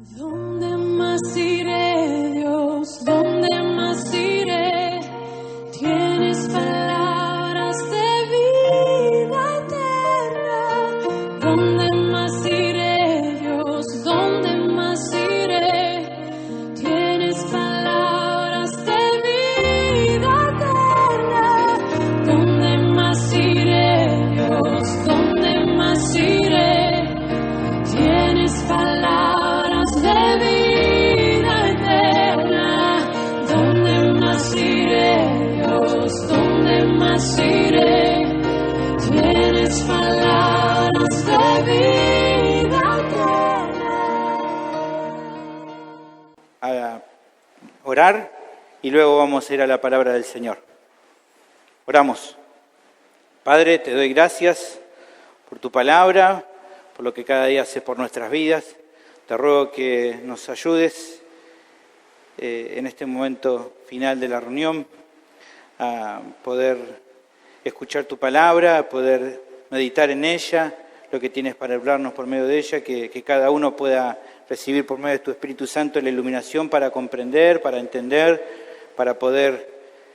¿Dónde más iré, Dios? ¿Dónde más iré? Tienes palabras de vida eterna. ¿Dónde más iré, Dios? ¿Dónde más iré? Tienes palabras de vida eterna. ¿Dónde más iré, Dios? ¿Dónde más iré? Tienes palabras de vida eterna. ¿Dónde más iré, Dios? ¿Dónde más iré? Tienes palabras de vida eterna. A orar y luego vamos a ir a la palabra del Señor. Oramos. Padre, te doy gracias por tu palabra, por lo que cada día haces por nuestras vidas. Te ruego que nos ayudes en este momento final de la reunión a poder escuchar tu palabra, a poder meditar en ella, lo que tienes para hablarnos por medio de ella, que cada uno pueda recibir por medio de tu Espíritu Santo la iluminación para comprender, para entender, para poder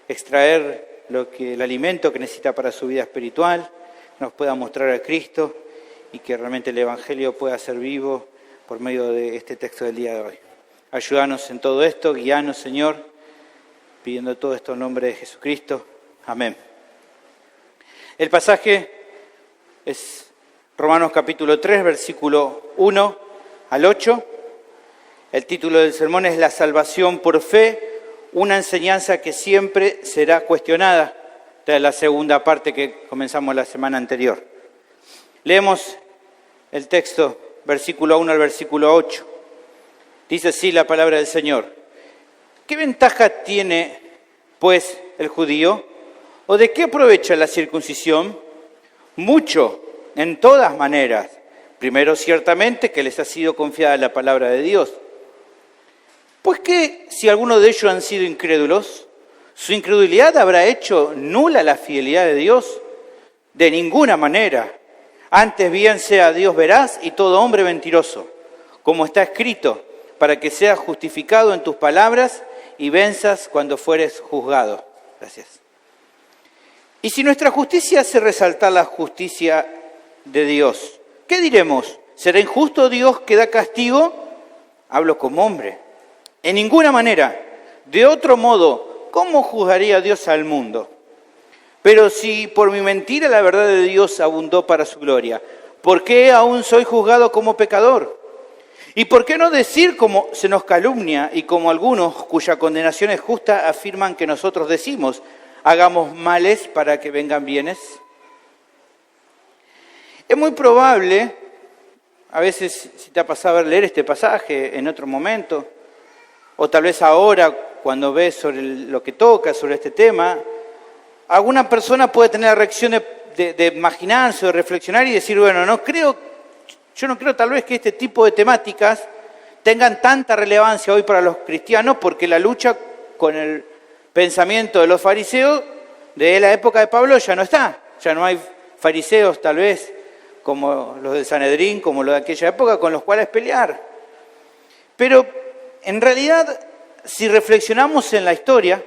extraer el alimento que necesita para su vida espiritual, nos pueda mostrar a Cristo y que realmente el Evangelio pueda ser vivo por medio de este texto del día de hoy. Ayúdanos en todo esto, guíanos, Señor, pidiendo todo esto en nombre de Jesucristo. Amén. El pasaje es Romanos capítulo 3, versículo 1 al 8. El título del sermón es La salvación por fe, una enseñanza que siempre será cuestionada. Esta es la segunda parte que comenzamos la semana anterior. Leemos el texto, versículo 1 al versículo 8. Dice así la palabra del Señor. ¿Qué ventaja tiene, pues, el judío? ¿O de qué aprovecha la circuncisión? Mucho, en todas maneras. Primero, ciertamente, que les ha sido confiada la palabra de Dios. Pues que, si alguno de ellos han sido incrédulos, ¿su incredulidad habrá hecho nula la fidelidad de Dios? De ninguna manera. Antes bien sea Dios veraz y todo hombre mentiroso, como está escrito, para que seas justificado en tus palabras y venzas cuando fueres juzgado. Gracias. Y si nuestra justicia hace resaltar la justicia de Dios, ¿qué diremos? ¿Será injusto Dios que da castigo? Hablo como hombre. En ninguna manera. De otro modo, ¿cómo juzgaría Dios al mundo? Pero si por mi mentira la verdad de Dios abundó para su gloria, ¿por qué aún soy juzgado como pecador? ¿Y por qué no decir como se nos calumnia y como algunos cuya condenación es justa afirman que nosotros decimos, hagamos males para que vengan bienes? Es muy probable, a veces si te ha pasado leer este pasaje en otro momento, o tal vez ahora cuando ves sobre lo que toca, sobre este tema, alguna persona puede tener la reacción de imaginarse o de reflexionar y decir, bueno, yo no creo tal vez que este tipo de temáticas tengan tanta relevancia hoy para los cristianos porque la lucha con el pensamiento de los fariseos de la época de Pablo ya no está. Ya no hay fariseos tal vez como los del Sanedrín, como los de aquella época, con los cuales pelear. Pero en realidad, si reflexionamos en la historia,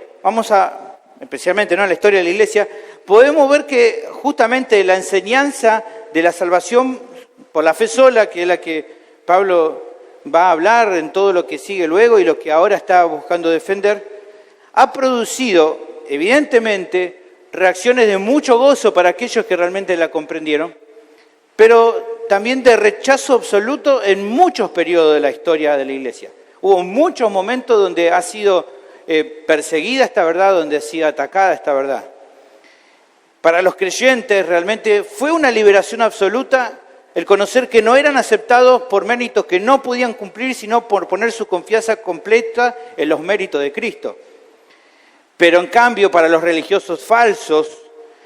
especialmente en la historia de la Iglesia, podemos ver que justamente la enseñanza de la salvación por la fe sola, que es la que Pablo va a hablar en todo lo que sigue luego y lo que ahora está buscando defender, ha producido evidentemente reacciones de mucho gozo para aquellos que realmente la comprendieron, pero también de rechazo absoluto en muchos periodos de la historia de la Iglesia. Hubo muchos momentos donde ha sido perseguida esta verdad, donde ha sido atacada esta verdad. Para los creyentes realmente fue una liberación absoluta el conocer que no eran aceptados por méritos que no podían cumplir, sino por poner su confianza completa en los méritos de Cristo. Pero en cambio, para los religiosos falsos,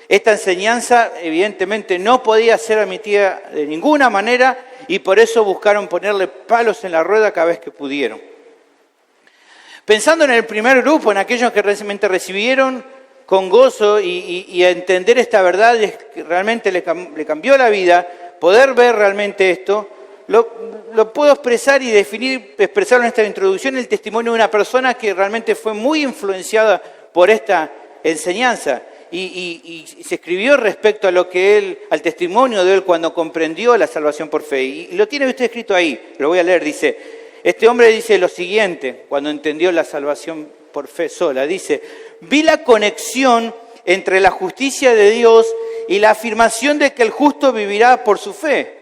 esta enseñanza evidentemente no podía ser admitida de ninguna manera y por eso buscaron ponerle palos en la rueda cada vez que pudieron. Pensando en el primer grupo, en aquellos que realmente recibieron con gozo y a entender esta verdad, que realmente le cambió la vida, poder ver realmente esto, lo puedo expresar y expresarlo en esta introducción, el testimonio de una persona que realmente fue muy influenciada por esta enseñanza. Y se escribió respecto a al testimonio de él cuando comprendió la salvación por fe. Y lo tiene usted escrito ahí, lo voy a leer, dice, este hombre dice lo siguiente, cuando entendió la salvación por fe sola, dice, vi la conexión entre la justicia de Dios y la afirmación de que el justo vivirá por su fe.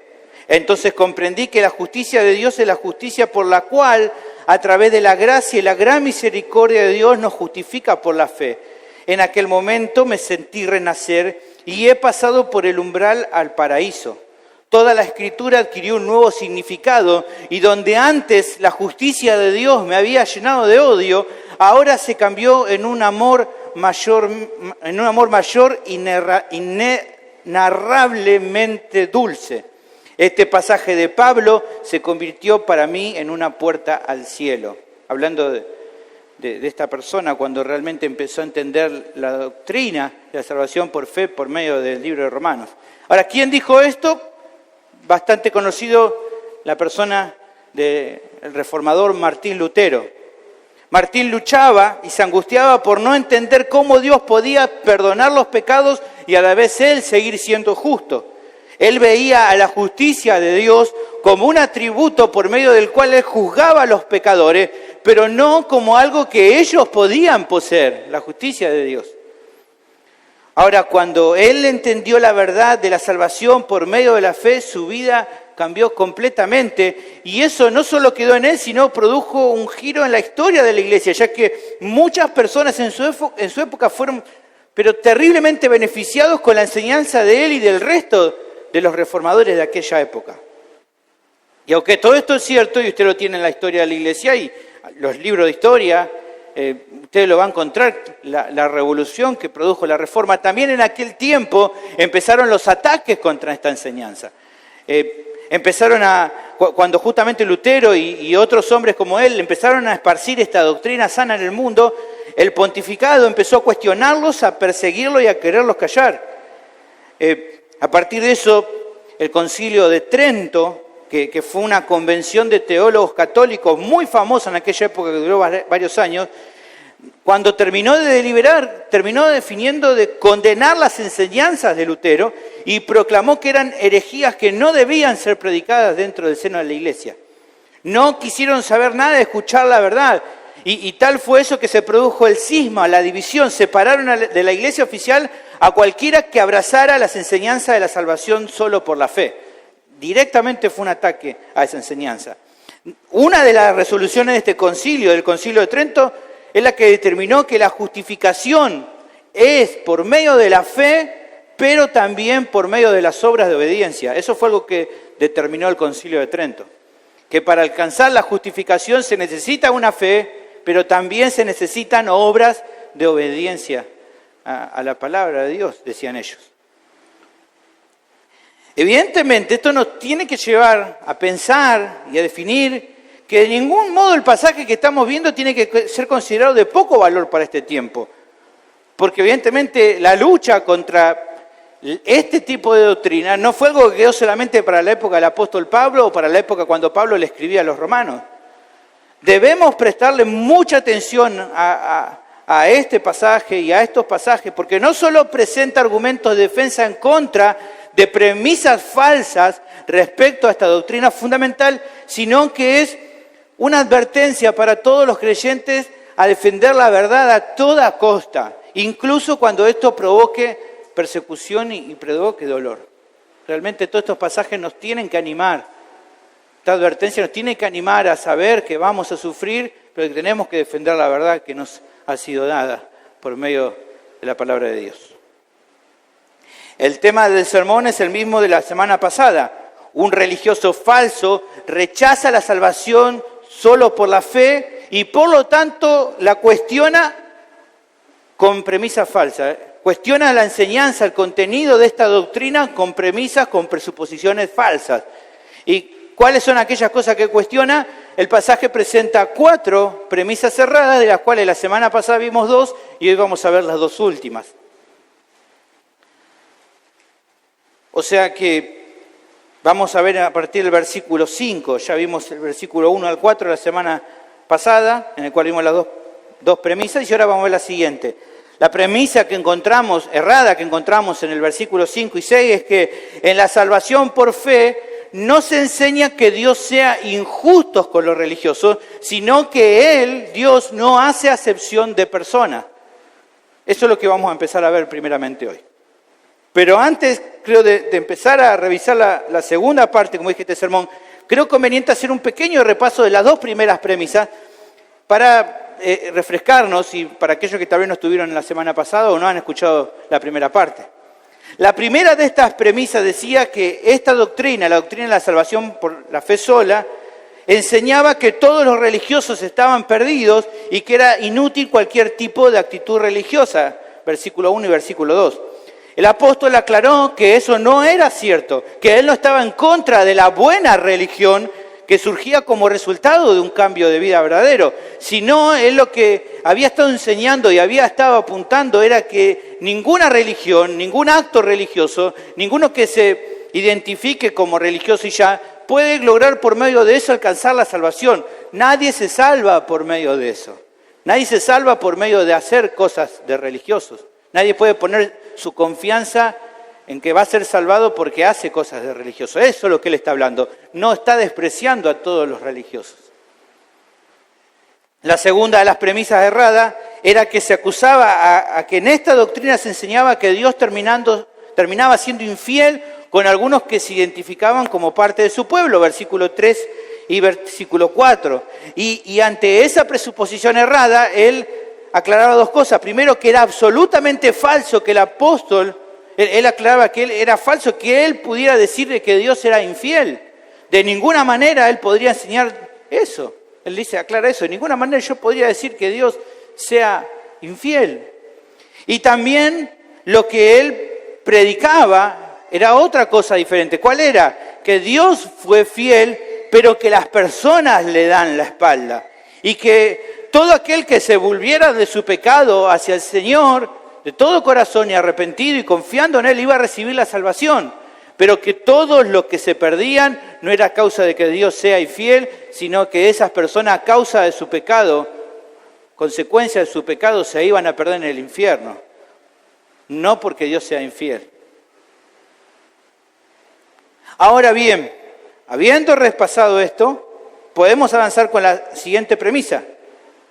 Entonces comprendí que la justicia de Dios es la justicia por la cual, a través de la gracia y la gran misericordia de Dios, nos justifica por la fe. En aquel momento me sentí renacer y he pasado por el umbral al paraíso. Toda la Escritura adquirió un nuevo significado y donde antes la justicia de Dios me había llenado de odio, ahora se cambió en un amor mayor, inenarrablemente dulce. Este pasaje de Pablo se convirtió para mí en una puerta al cielo. Hablando de esta persona cuando realmente empezó a entender la doctrina de la salvación por fe por medio del libro de Romanos. Ahora, ¿quién dijo esto? Bastante conocido, la persona del reformador Martín Lutero. Martín luchaba y se angustiaba por no entender cómo Dios podía perdonar los pecados y a la vez él seguir siendo justo. Él veía a la justicia de Dios como un atributo por medio del cual él juzgaba a los pecadores, pero no como algo que ellos podían poseer, la justicia de Dios. Ahora, cuando él entendió la verdad de la salvación por medio de la fe, su vida cambió completamente. Y eso no solo quedó en él, sino produjo un giro en la historia de la iglesia, ya que muchas personas en su época fueron, pero terriblemente beneficiados con la enseñanza de él y del resto de los reformadores de aquella época. Y aunque todo esto es cierto, y usted lo tiene en la historia de la iglesia y los libros de historia, usted lo va a encontrar, la revolución que produjo la reforma, también en aquel tiempo empezaron los ataques contra esta enseñanza. Cuando justamente Lutero y otros hombres como él empezaron a esparcir esta doctrina sana en el mundo, el pontificado empezó a cuestionarlos, a perseguirlos y a quererlos callar. A partir de eso, el Concilio de Trento, que fue una convención de teólogos católicos muy famosa en aquella época que duró varios años, cuando terminó de deliberar, terminó definiendo de condenar las enseñanzas de Lutero y proclamó que eran herejías que no debían ser predicadas dentro del seno de la iglesia. No quisieron saber nada de escuchar la verdad. Y tal fue eso que se produjo el cisma, la división. Separaron de la iglesia oficial a cualquiera que abrazara las enseñanzas de la salvación solo por la fe. Directamente fue un ataque a esa enseñanza. Una de las resoluciones de este concilio, del Concilio de Trento, es la que determinó que la justificación es por medio de la fe, pero también por medio de las obras de obediencia. Eso fue algo que determinó el Concilio de Trento. Que para alcanzar la justificación se necesita una fe, pero también se necesitan obras de obediencia a la palabra de Dios, decían ellos. Evidentemente, esto nos tiene que llevar a pensar y a definir que de ningún modo el pasaje que estamos viendo tiene que ser considerado de poco valor para este tiempo. Porque evidentemente la lucha contra este tipo de doctrina no fue algo que quedó solamente para la época del apóstol Pablo o para la época cuando Pablo le escribía a los romanos. Debemos prestarle mucha atención a este pasaje y a estos pasajes, porque no solo presenta argumentos de defensa en contra de premisas falsas respecto a esta doctrina fundamental, sino que es una advertencia para todos los creyentes a defender la verdad a toda costa, incluso cuando esto provoque persecución y provoque dolor. Realmente todos estos pasajes nos tienen que animar. Esta advertencia nos tiene que animar a saber que vamos a sufrir, pero que tenemos que defender la verdad que nos ha sido dada por medio de la palabra de Dios. El tema del sermón es el mismo de la semana pasada. Un religioso falso rechaza la salvación solo por la fe y por lo tanto la cuestiona con premisas falsas. Cuestiona la enseñanza, el contenido de esta doctrina con premisas, con presuposiciones falsas. ¿Y cuáles son aquellas cosas que cuestiona? El pasaje presenta 4 premisas cerradas, de las cuales la semana pasada vimos 2 y hoy vamos a ver las 2 últimas. O sea que Vamos a ver a partir del versículo 5. Ya vimos el versículo 1 al 4 la semana pasada, en el cual vimos las dos premisas, y ahora vamos a ver la siguiente. La premisa que encontramos, errada que encontramos en el versículo 5 y 6, es que en la salvación por fe no se enseña que Dios sea injusto con los religiosos, sino que Él, Dios, no hace acepción de personas. Eso es lo que vamos a empezar a ver primeramente hoy. Pero antes, creo, de empezar a revisar la segunda parte, como dije, este sermón, creo conveniente hacer un pequeño repaso de las dos primeras premisas para refrescarnos y para aquellos que tal vez no estuvieron la semana pasada o no han escuchado la primera parte. La primera de estas premisas decía que esta doctrina, la doctrina de la salvación por la fe sola, enseñaba que todos los religiosos estaban perdidos y que era inútil cualquier tipo de actitud religiosa, versículo 1 y versículo 2. El apóstol aclaró que eso no era cierto, que él no estaba en contra de la buena religión que surgía como resultado de un cambio de vida verdadero, sino él lo que había estado enseñando y había estado apuntando era que ninguna religión, ningún acto religioso, ninguno que se identifique como religioso y ya, puede lograr por medio de eso alcanzar la salvación. Nadie se salva por medio de eso. Nadie se salva por medio de hacer cosas de religiosos. Nadie puede poner su confianza en que va a ser salvado porque hace cosas de religioso. Eso es lo que él está hablando. No está despreciando a todos los religiosos. La segunda de las premisas erradas era que se acusaba a que en esta doctrina se enseñaba que Dios terminaba siendo infiel con algunos que se identificaban como parte de su pueblo, versículo 3 y versículo 4. Y ante esa presuposición errada, él aclaraba dos cosas. Primero, que era absolutamente falso que el apóstol, él aclaraba que era falso que él pudiera decirle que Dios era infiel. De ninguna manera él podría enseñar eso. Él dice, aclara eso, de ninguna manera yo podría decir que Dios sea infiel. Y también lo que él predicaba era otra cosa diferente. ¿Cuál era? Que Dios fue fiel, pero que las personas le dan la espalda. Y que todo aquel que se volviera de su pecado hacia el Señor, de todo corazón y arrepentido y confiando en Él, iba a recibir la salvación. Pero que todos los que se perdían no era a causa de que Dios sea infiel, sino que esas personas a causa de su pecado, consecuencia de su pecado, se iban a perder en el infierno. No porque Dios sea infiel. Ahora bien, habiendo repasado esto, podemos avanzar con la siguiente premisa,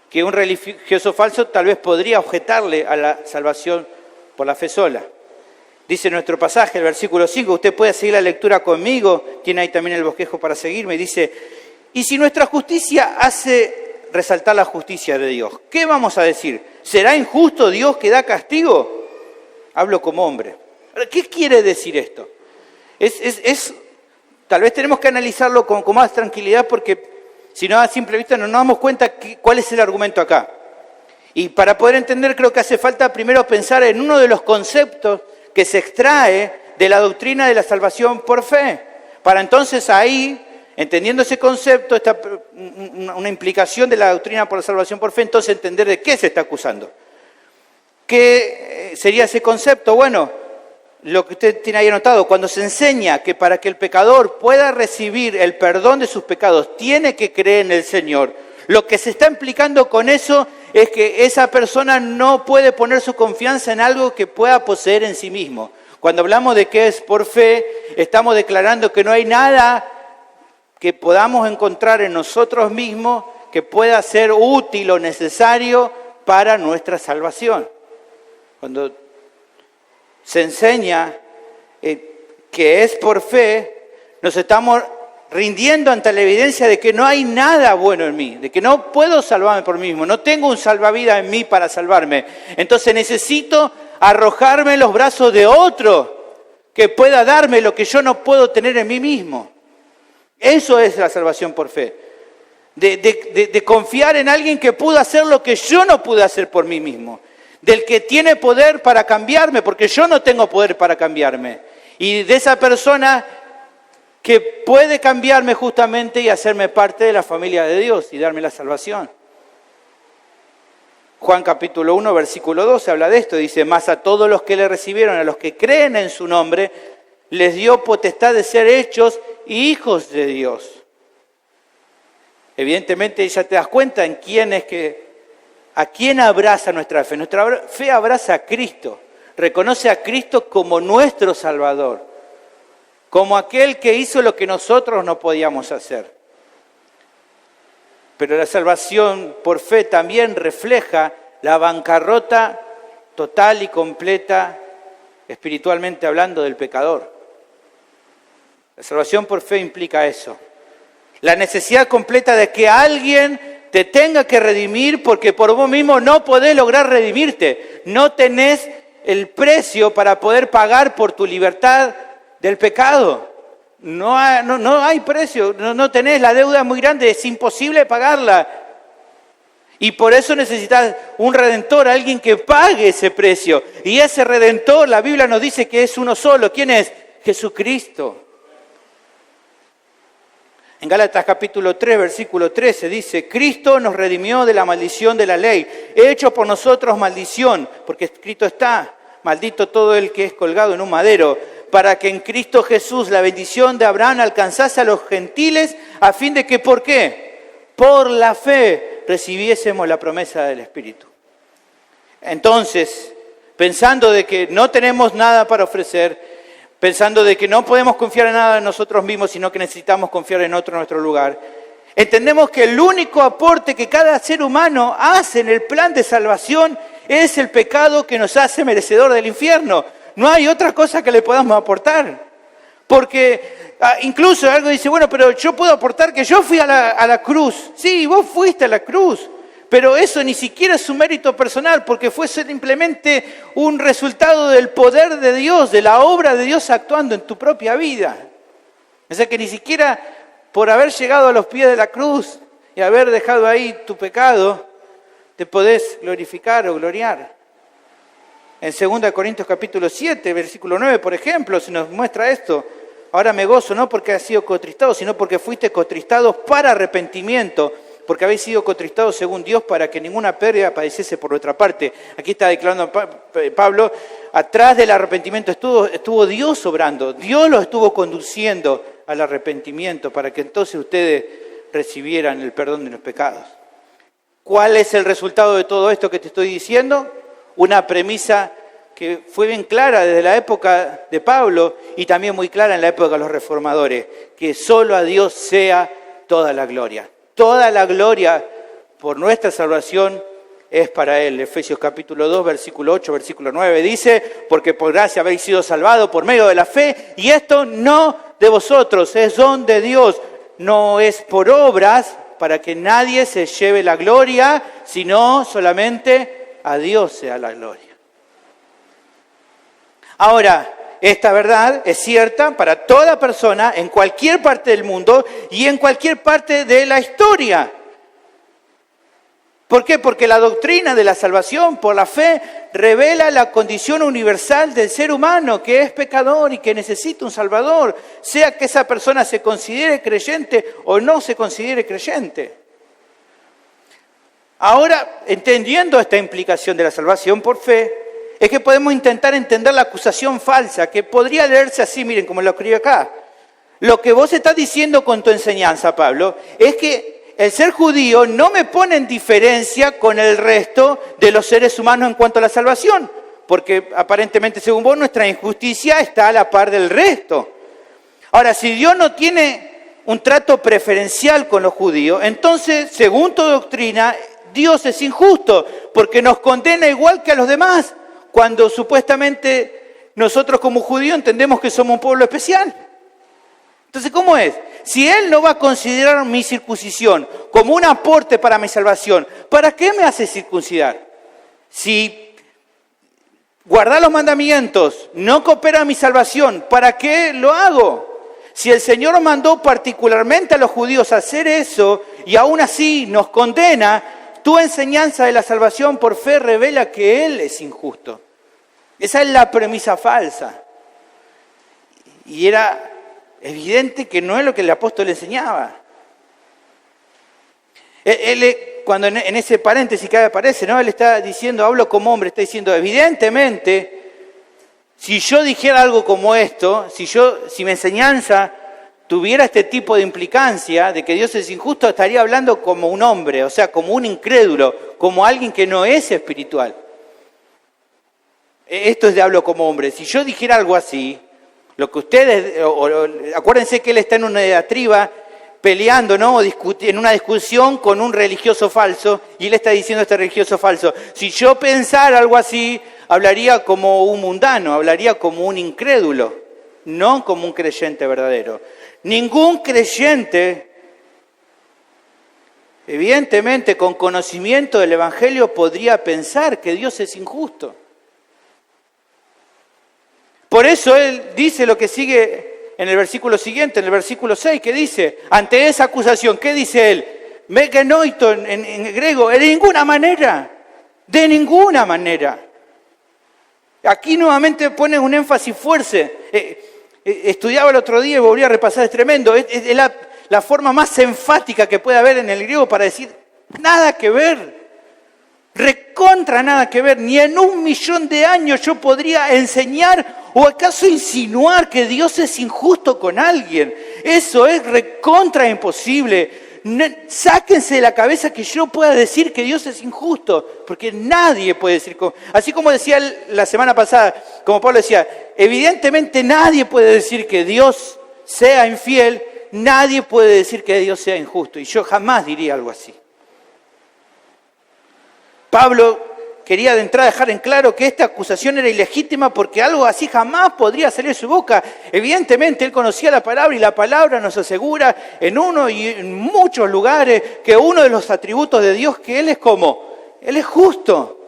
que un religioso falso tal vez podría objetarle a la salvación por la fe sola. Dice nuestro pasaje, el versículo 5, usted puede seguir la lectura conmigo, tiene ahí también el bosquejo para seguirme, y dice, y si nuestra justicia hace resaltar la justicia de Dios, ¿qué vamos a decir? ¿Será injusto Dios que da castigo? Hablo como hombre. ¿Qué quiere decir esto? Tal vez tenemos que analizarlo con más tranquilidad porque si no a simple vista no nos damos cuenta cuál es el argumento acá. Y para poder entender creo que hace falta primero pensar en uno de los conceptos que se extrae de la doctrina de la salvación por fe. Para entonces ahí, entendiendo ese concepto, una implicación de la doctrina por la salvación por fe, entonces entender de qué se está acusando. ¿Qué sería ese concepto? Bueno, lo que usted tiene ahí anotado, cuando se enseña que para que el pecador pueda recibir el perdón de sus pecados, tiene que creer en el Señor. Lo que se está implicando con eso es que esa persona no puede poner su confianza en algo que pueda poseer en sí mismo. Cuando hablamos de que es por fe, estamos declarando que no hay nada que podamos encontrar en nosotros mismos que pueda ser útil o necesario para nuestra salvación. Cuando se enseña que es por fe, nos estamos rindiendo ante la evidencia de que no hay nada bueno en mí, de que no puedo salvarme por mí mismo, no tengo un salvavidas en mí para salvarme. Entonces necesito arrojarme en los brazos de otro que pueda darme lo que yo no puedo tener en mí mismo. Eso es la salvación por fe. De confiar en alguien que pudo hacer lo que yo no pude hacer por mí mismo. Del que tiene poder para cambiarme, porque yo no tengo poder para cambiarme. Y de esa persona que puede cambiarme justamente y hacerme parte de la familia de Dios y darme la salvación. Juan capítulo 1, versículo 12 habla de esto. Dice, mas a todos los que le recibieron, a los que creen en su nombre, les dio potestad de ser hechos hijos de Dios. Evidentemente ya te das cuenta en quién es a quién abraza nuestra fe. Nuestra fe abraza a Cristo, reconoce a Cristo como nuestro Salvador, como aquel que hizo lo que nosotros no podíamos hacer. Pero la salvación por fe también refleja la bancarrota total y completa, espiritualmente hablando, del pecador. La salvación por fe implica eso. La necesidad completa de que alguien te tenga que redimir porque por vos mismo no podés lograr redimirte. No tenés el precio para poder pagar por tu libertad del pecado. No hay precio, no tenés, la deuda es muy grande, es imposible pagarla. Y por eso necesitas un redentor, alguien que pague ese precio. Y ese redentor, la Biblia nos dice que es uno solo. ¿Quién es? Jesucristo. En Gálatas capítulo 3, versículo 13 dice, Cristo nos redimió de la maldición de la ley, hecho por nosotros maldición, porque escrito está, maldito todo el que es colgado en un madero, para que en Cristo Jesús la bendición de Abraham alcanzase a los gentiles, a fin de que, ¿por qué? Por la fe recibiésemos la promesa del Espíritu. Entonces, pensando de que no tenemos nada para ofrecer, pensando de que no podemos confiar en nada en nosotros mismos, sino que necesitamos confiar en otro en nuestro lugar, entendemos que el único aporte que cada ser humano hace en el plan de salvación es el pecado que nos hace merecedor del infierno. No hay otra cosa que le podamos aportar. Porque incluso algo dice, bueno, pero yo puedo aportar que yo fui a la cruz. Sí, vos fuiste a la cruz. Pero eso ni siquiera es un mérito personal, porque fue simplemente un resultado del poder de Dios, de la obra de Dios actuando en tu propia vida. O sea que ni siquiera por haber llegado a los pies de la cruz y haber dejado ahí tu pecado, te podés glorificar o gloriar. En 2 Corintios capítulo 7, versículo 9, por ejemplo, se nos muestra esto. Ahora me gozo no porque has sido contristado, sino porque fuiste contristados para arrepentimiento, porque habéis sido contristados según Dios para que ninguna pérdida padeciese por nuestra parte. Aquí está declarando Pablo, atrás del arrepentimiento estuvo Dios obrando, Dios los estuvo conduciendo al arrepentimiento para que entonces ustedes recibieran el perdón de los pecados. ¿Cuál es el resultado de todo esto que te estoy diciendo? Una premisa que fue bien clara desde la época de Pablo y también muy clara en la época de los reformadores, que solo a Dios sea toda la gloria. Toda la gloria por nuestra salvación es para Él. Efesios capítulo 2, versículo 8, versículo 9 dice, porque por gracia habéis sido salvados por medio de la fe, y esto no de vosotros, es don de Dios, no es por obras para que nadie se lleve la gloria, sino solamente a Dios sea la gloria. Ahora, esta verdad es cierta para toda persona en cualquier parte del mundo y en cualquier parte de la historia. ¿Por qué? Porque la doctrina de la salvación por la fe revela la condición universal del ser humano, que es pecador y que necesita un Salvador, sea que esa persona se considere creyente o no se considere creyente. Ahora, entendiendo esta implicación de la salvación por fe, es que podemos intentar entender la acusación falsa, que podría leerse así, miren, como lo escribe acá. Lo que vos estás diciendo con tu enseñanza, Pablo, es que el ser judío no me pone en diferencia con el resto de los seres humanos en cuanto a la salvación, porque aparentemente, según vos, nuestra injusticia está a la par del resto. Ahora, si Dios no tiene un trato preferencial con los judíos, entonces, según tu doctrina, Dios es injusto, porque nos condena igual que a los demás, cuando supuestamente nosotros como judíos entendemos que somos un pueblo especial. Entonces, ¿cómo es? Si Él no va a considerar mi circuncisión como un aporte para mi salvación, ¿para qué me hace circuncidar? Si guardar los mandamientos no coopera a mi salvación, ¿para qué lo hago? Si el Señor mandó particularmente a los judíos a hacer eso y aún así nos condena, tu enseñanza de la salvación por fe revela que Él es injusto. Esa es la premisa falsa. Y era evidente que no es lo que el apóstol enseñaba. Él cuando en ese paréntesis que aparece, ¿no? Él está diciendo, hablo como hombre, está diciendo, evidentemente, si yo dijera algo como esto, si mi enseñanza tuviera este tipo de implicancia de que Dios es injusto, estaría hablando como un hombre, o sea, como un incrédulo, como alguien que no es espiritual. Esto es de hablo como hombre. Si yo dijera algo así, lo que ustedes, acuérdense que él está en una diatriba peleando, ¿no? En una discusión con un religioso falso, y él está diciendo a este religioso falso, si yo pensara algo así, hablaría como un mundano, hablaría como un incrédulo, no como un creyente verdadero. Ningún creyente, evidentemente, con conocimiento del Evangelio, podría pensar que Dios es injusto. Por eso él dice lo que sigue en el versículo siguiente, en el versículo 6, que dice, ante esa acusación, ¿qué dice él? Megenoito en griego, de ninguna manera, de ninguna manera. Aquí nuevamente pone un énfasis fuerte. Estudiaba el otro día y volví a repasar, es tremendo. Es la forma más enfática que puede haber en el griego para decir, nada que ver. Recontra nada que ver, ni en 1.000.000 de años yo podría enseñar o acaso insinuar que Dios es injusto con alguien. Eso es recontra imposible. Sáquense de la cabeza que yo pueda decir que Dios es injusto, porque nadie puede decir, así como decía la semana pasada, como Pablo decía, evidentemente nadie puede decir que Dios sea infiel, nadie puede decir que Dios sea injusto, y yo jamás diría algo así. Pablo quería de entrada dejar en claro que esta acusación era ilegítima porque algo así jamás podría salir de su boca. Evidentemente él conocía la palabra y la palabra nos asegura en uno y en muchos lugares que uno de los atributos de Dios que Él es como, Él es justo.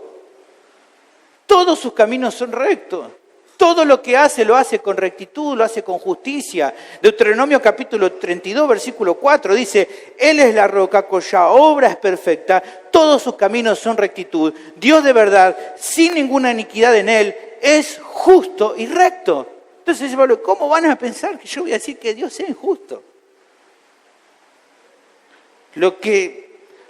Todos sus caminos son rectos. Todo lo que hace lo hace con rectitud, lo hace con justicia. Deuteronomio capítulo 32, versículo 4 dice, Él es la roca cuya obra es perfecta, todos sus caminos son rectitud. Dios de verdad, sin ninguna iniquidad en Él, es justo y recto. Entonces dice Pablo, ¿cómo van a pensar que yo voy a decir que Dios sea injusto? Lo que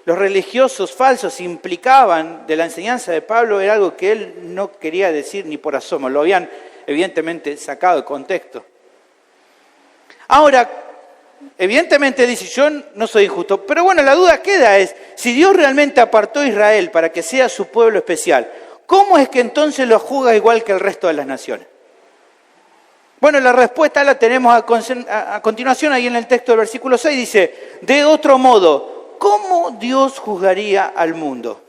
los religiosos falsos implicaban de la enseñanza de Pablo era algo que él no quería decir ni por asomo. Lo habían evidentemente sacado de contexto. Ahora, evidentemente dice, yo no soy injusto. Pero bueno, la duda queda es, si Dios realmente apartó a Israel para que sea su pueblo especial, ¿cómo es que entonces lo juzga igual que el resto de las naciones? Bueno, la respuesta la tenemos a continuación ahí en el texto del versículo 6. Dice, de otro modo, ¿cómo Dios juzgaría al mundo?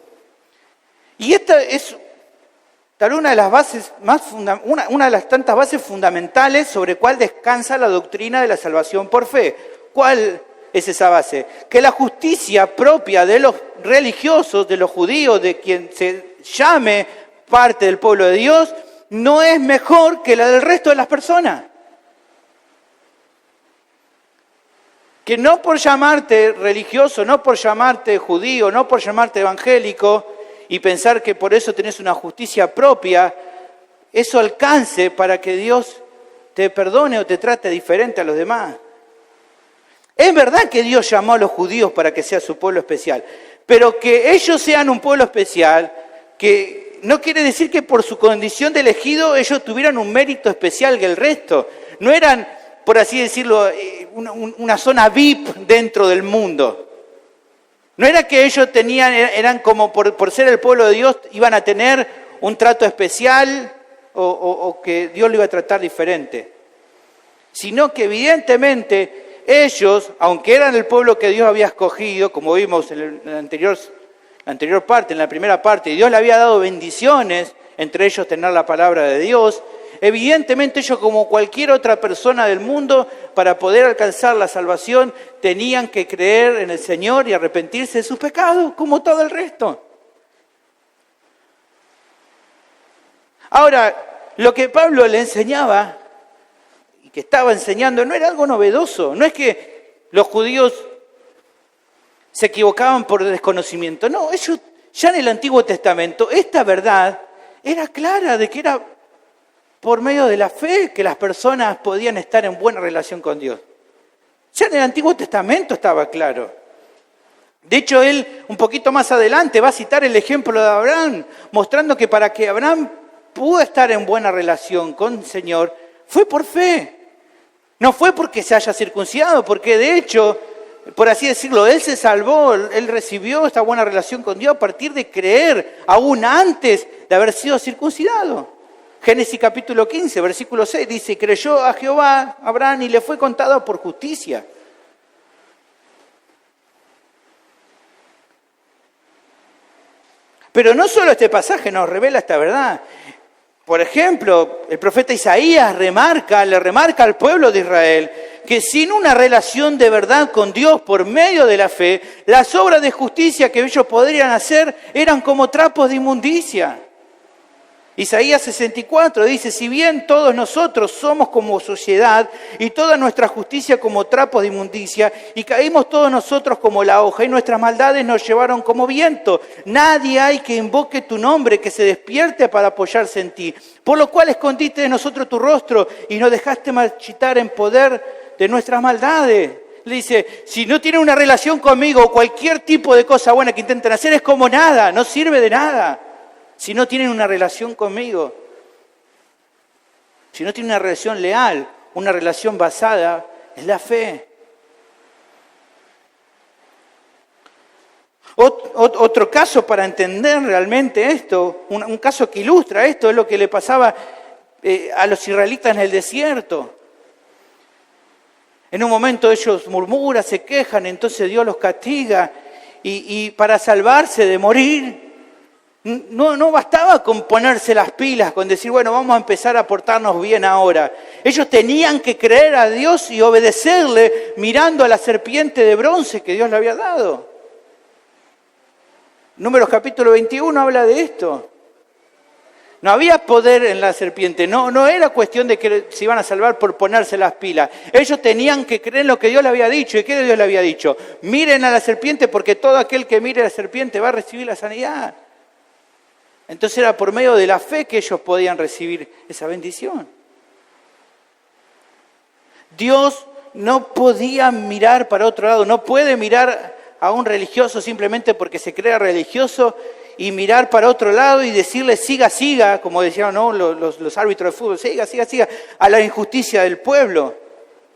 Y esta es tal vez una de las bases una de las tantas bases fundamentales sobre cuál descansa la doctrina de la salvación por fe. ¿Cuál es esa base? Que la justicia propia de los religiosos, de los judíos, de quien se llame parte del pueblo de Dios, no es mejor que la del resto de las personas. Que no por llamarte religioso, no por llamarte judío, no por llamarte evangélico y pensar que por eso tenés una justicia propia, eso alcance para que Dios te perdone o te trate diferente a los demás. Es verdad que Dios llamó a los judíos para que sea su pueblo especial, pero que ellos sean un pueblo especial, que no quiere decir que por su condición de elegido ellos tuvieran un mérito especial que el resto. No eran, por así decirlo, una zona VIP dentro del mundo. No era que ellos eran como por ser el pueblo de Dios, iban a tener un trato especial o que Dios lo iba a tratar diferente. Sino que evidentemente ellos, aunque eran el pueblo que Dios había escogido, como vimos en la anterior parte, en la primera parte, y Dios le había dado bendiciones, entre ellos tener la palabra de Dios, evidentemente ellos, como cualquier otra persona del mundo, para poder alcanzar la salvación, tenían que creer en el Señor y arrepentirse de sus pecados, como todo el resto. Ahora, lo que Pablo le enseñaba, y que estaba enseñando, no era algo novedoso. No es que los judíos se equivocaban por desconocimiento. No, ellos ya en el Antiguo Testamento, esta verdad era clara de que era por medio de la fe que las personas podían estar en buena relación con Dios. Ya en el Antiguo Testamento estaba claro. De hecho, él un poquito más adelante va a citar el ejemplo de Abraham, mostrando que para que Abraham pudo estar en buena relación con el Señor fue por fe. No fue porque se haya circuncidado, porque de hecho, por así decirlo, él se salvó, él recibió esta buena relación con Dios a partir de creer, aún antes de haber sido circuncidado. Génesis capítulo 15, versículo 6 dice, creyó a Jehová Abraham y le fue contado por justicia. Pero no solo este pasaje nos revela esta verdad. Por ejemplo, el profeta Isaías le remarca al pueblo de Israel que sin una relación de verdad con Dios por medio de la fe, las obras de justicia que ellos podrían hacer eran como trapos de inmundicia. Isaías 64 dice, si bien todos nosotros somos como sociedad y toda nuestra justicia como trapos de inmundicia y caímos todos nosotros como la hoja y nuestras maldades nos llevaron como viento, nadie hay que invoque tu nombre, que se despierte para apoyarse en ti, por lo cual escondiste de nosotros tu rostro y nos dejaste marchitar en poder de nuestras maldades. Le dice, si no tienen una relación conmigo, cualquier tipo de cosa buena que intenten hacer es como nada, no sirve de nada. Si no tienen una relación conmigo, si no tienen una relación leal, una relación basada en la fe. Otro caso para entender realmente esto, un caso que ilustra esto, es lo que le pasaba a los israelitas en el desierto. En un momento ellos murmuran, se quejan, entonces Dios los castiga y para salvarse de morir, no bastaba con ponerse las pilas, con decir, bueno, vamos a empezar a portarnos bien ahora. Ellos tenían que creer a Dios y obedecerle mirando a la serpiente de bronce que Dios le había dado. Números capítulo 21 habla de esto. No había poder en la serpiente, no era cuestión de que se iban a salvar por ponerse las pilas. Ellos tenían que creer en lo que Dios le había dicho. ¿Y qué Dios le había dicho? Miren a la serpiente porque todo aquel que mire a la serpiente va a recibir la sanidad. Entonces era por medio de la fe que ellos podían recibir esa bendición. Dios no podía mirar para otro lado, no puede mirar a un religioso simplemente porque se crea religioso y mirar para otro lado y decirle siga, siga, como decían los árbitros de fútbol, siga, a la injusticia del pueblo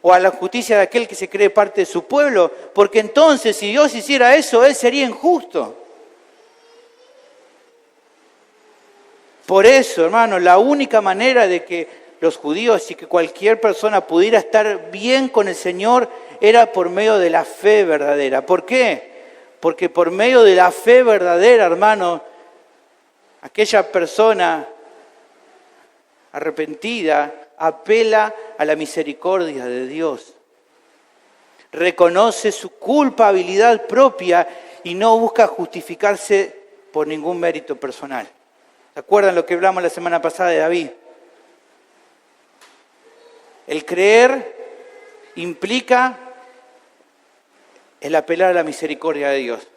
o a la justicia de aquel que se cree parte de su pueblo, porque entonces si Dios hiciera eso, Él sería injusto. Por eso, hermano, la única manera de que los judíos y que cualquier persona pudiera estar bien con el Señor era por medio de la fe verdadera. ¿Por qué? Porque por medio de la fe verdadera, hermano, aquella persona arrepentida apela a la misericordia de Dios. Reconoce su culpabilidad propia y no busca justificarse por ningún mérito personal. ¿Se acuerdan lo que hablamos la semana pasada de David? El creer implica el apelar a la misericordia de Dios.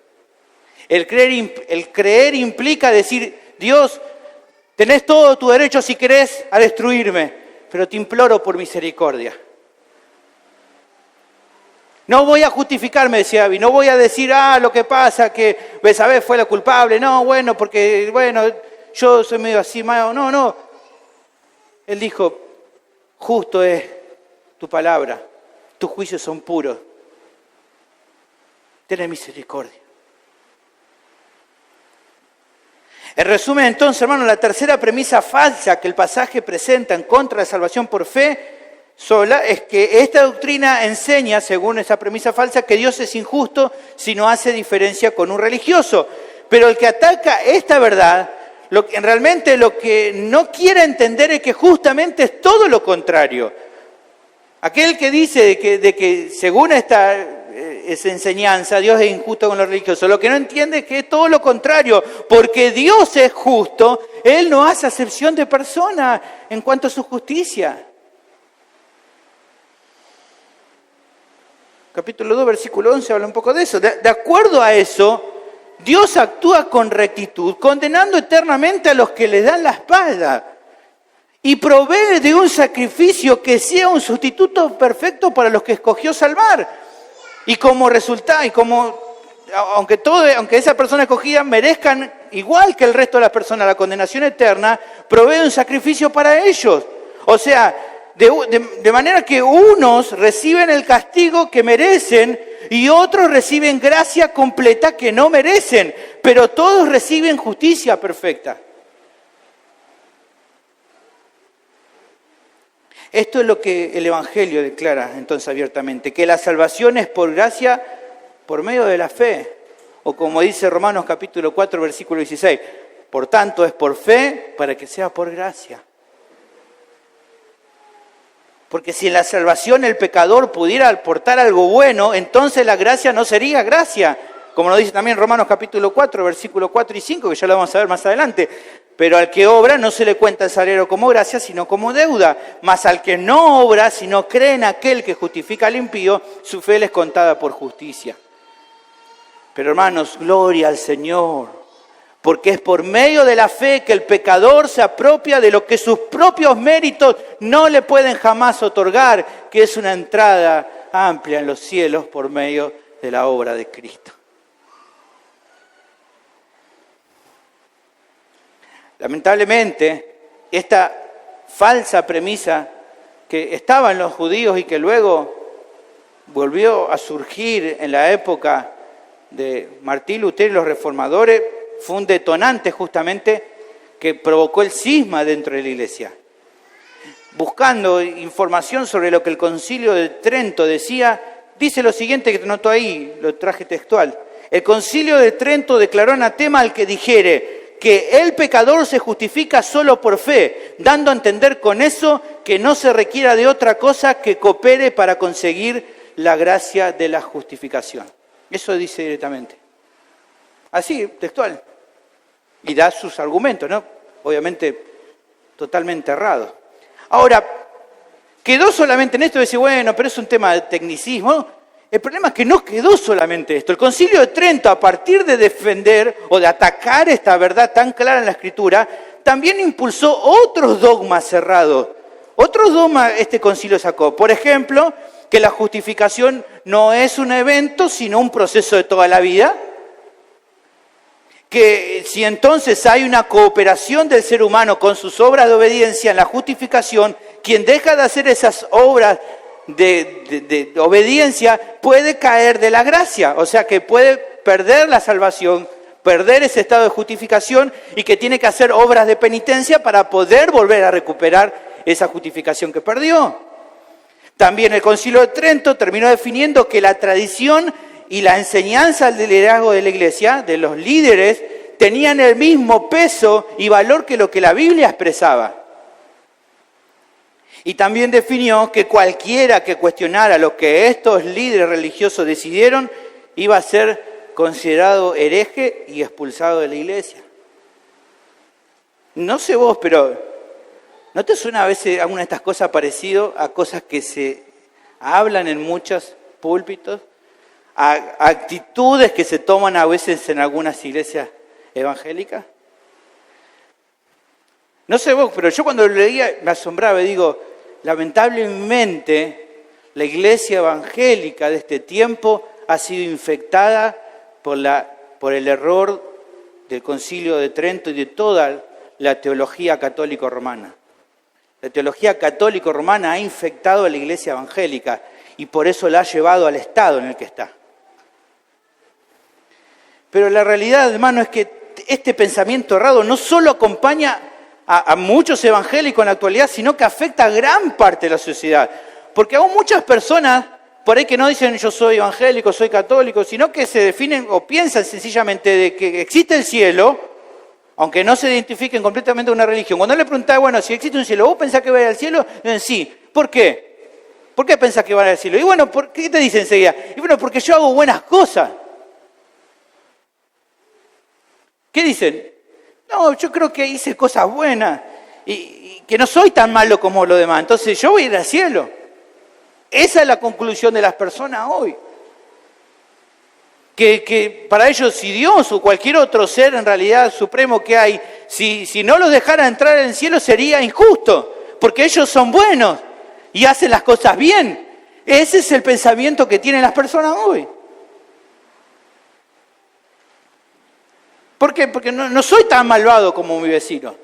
El creer implica decir, Dios, tenés todo tu derecho si querés a destruirme, pero te imploro por misericordia. No voy a justificarme, decía David, no voy a decir, lo que pasa, que Betsabé fue la culpable, no, porque yo soy medio así, no. Él dijo, justo es tu palabra, tus juicios son puros. Ten misericordia. En resumen, entonces, hermano, la tercera premisa falsa que el pasaje presenta en contra de la salvación por fe sola es que esta doctrina enseña, según esa premisa falsa, que Dios es injusto si no hace diferencia con un religioso. Pero el que ataca esta verdad, realmente lo que no quiere entender es que justamente es todo lo contrario. Aquel que dice de que según esa enseñanza Dios es injusto con los religiosos, lo que no entiende es que es todo lo contrario, porque Dios es justo, Él no hace acepción de persona en cuanto a su justicia. Capítulo 2, versículo 11 habla un poco de eso. De acuerdo a eso, Dios actúa con rectitud, condenando eternamente a los que le dan la espalda y provee de un sacrificio que sea un sustituto perfecto para los que escogió salvar. Y como resultado, y como aunque esa persona escogida merezcan igual que el resto de las personas la condenación eterna, provee un sacrificio para ellos. O sea, de manera que unos reciben el castigo que merecen y otros reciben gracia completa que no merecen, pero todos reciben justicia perfecta. Esto es lo que el Evangelio declara entonces abiertamente, que la salvación es por gracia, por medio de la fe. O como dice Romanos capítulo 4, versículo 16, por tanto es por fe para que sea por gracia. Porque si en la salvación el pecador pudiera aportar algo bueno, entonces la gracia no sería gracia. Como lo dice también Romanos capítulo 4, versículo 4 y 5, que ya lo vamos a ver más adelante. Pero al que obra no se le cuenta el salario como gracia, sino como deuda. Mas al que no obra, sino cree en aquel que justifica al impío, su fe le es contada por justicia. Pero hermanos, gloria al Señor. Porque es por medio de la fe que el pecador se apropia de lo que sus propios méritos no le pueden jamás otorgar, que es una entrada amplia en los cielos por medio de la obra de Cristo. Lamentablemente, esta falsa premisa que estaba en los judíos y que luego volvió a surgir en la época de Martín Lutero y los reformadores, fue un detonante justamente que provocó el cisma dentro de la iglesia. Buscando información sobre lo que el Concilio de Trento decía, dice lo siguiente que noto ahí, lo traje textual. El Concilio de Trento declaró anatema al que dijere que el pecador se justifica solo por fe, dando a entender con eso que no se requiera de otra cosa que coopere para conseguir la gracia de la justificación. Eso dice directamente. Así, textual. Y da sus argumentos, ¿no? Obviamente, totalmente errado. Ahora, quedó solamente en esto de decir, bueno, pero es un tema de tecnicismo. El problema es que no quedó solamente esto. El Concilio de Trento, a partir de defender o de atacar esta verdad tan clara en la Escritura, también impulsó otros dogmas cerrados. Otros dogmas este concilio sacó. Por ejemplo, que la justificación no es un evento, sino un proceso de toda la vida. Que si entonces hay una cooperación del ser humano con sus obras de obediencia en la justificación, quien deja de hacer esas obras de obediencia puede caer de la gracia, o sea que puede perder la salvación, perder ese estado de justificación y que tiene que hacer obras de penitencia para poder volver a recuperar esa justificación que perdió. También el Concilio de Trento terminó definiendo que la tradición y la enseñanza del liderazgo de la iglesia, de los líderes, tenían el mismo peso y valor que lo que la Biblia expresaba. Y también definió que cualquiera que cuestionara lo que estos líderes religiosos decidieron iba a ser considerado hereje y expulsado de la iglesia. No sé vos, pero ¿no te suena a veces alguna de estas cosas parecido a cosas que se hablan en muchos púlpitos? A actitudes que se toman a veces en algunas iglesias evangélicas. No sé vos, pero yo cuando lo leía me asombraba y digo, lamentablemente la iglesia evangélica de este tiempo ha sido infectada por el error del Concilio de Trento y de toda la teología católico-romana. La teología católico-romana ha infectado a la iglesia evangélica y por eso la ha llevado al estado en el que está. Pero la realidad, hermano, es que este pensamiento errado no solo acompaña a muchos evangélicos en la actualidad, sino que afecta a gran parte de la sociedad. Porque aún muchas personas, por ahí que no dicen yo soy evangélico, soy católico, sino que se definen o piensan sencillamente de que existe el cielo, aunque no se identifiquen completamente con una religión. Cuando le preguntaba, bueno, si existe un cielo, ¿vos pensás que va a ir al cielo? Dicen, sí. ¿Por qué? ¿Por qué pensás que van al cielo? Y bueno, ¿qué te dicen enseguida? Y bueno, porque yo hago buenas cosas. ¿Qué dicen? No, yo creo que hice cosas buenas y que no soy tan malo como los demás. Entonces yo voy a ir al cielo. Esa es la conclusión de las personas hoy. Que para ellos si Dios o cualquier otro ser en realidad supremo que hay, si no los dejara entrar en el cielo sería injusto, porque ellos son buenos y hacen las cosas bien. Ese es el pensamiento que tienen las personas hoy. ¿Por qué? Porque no soy tan malvado como mi vecino.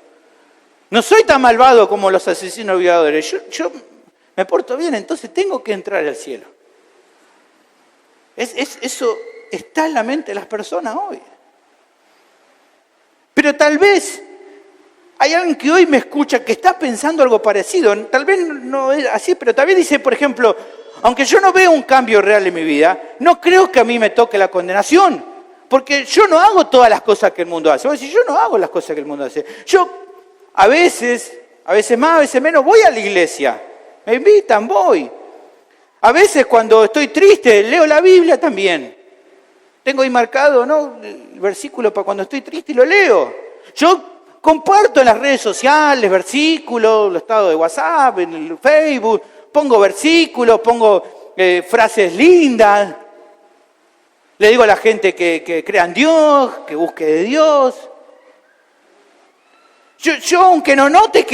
No soy tan malvado como los asesinos violadores. Yo me porto bien, entonces tengo que entrar al cielo. Eso está en la mente de las personas hoy. Pero tal vez hay alguien que hoy me escucha que está pensando algo parecido. Tal vez no es así, pero tal vez dice, por ejemplo, aunque yo no veo un cambio real en mi vida, no creo que a mí me toque la condenación. Porque yo no hago todas las cosas que el mundo hace. Voy a decir, yo no hago las cosas que el mundo hace. Yo a veces más, a veces menos, voy a la iglesia. Me invitan, voy. A veces cuando estoy triste, leo la Biblia también. Tengo ahí marcado, ¿no?, el versículo para cuando estoy triste y lo leo. Yo comparto en las redes sociales versículos, los estados de WhatsApp, en el Facebook, pongo versículos, pongo frases lindas. Le digo a la gente que crea en Dios, que busque de Dios. Yo aunque no note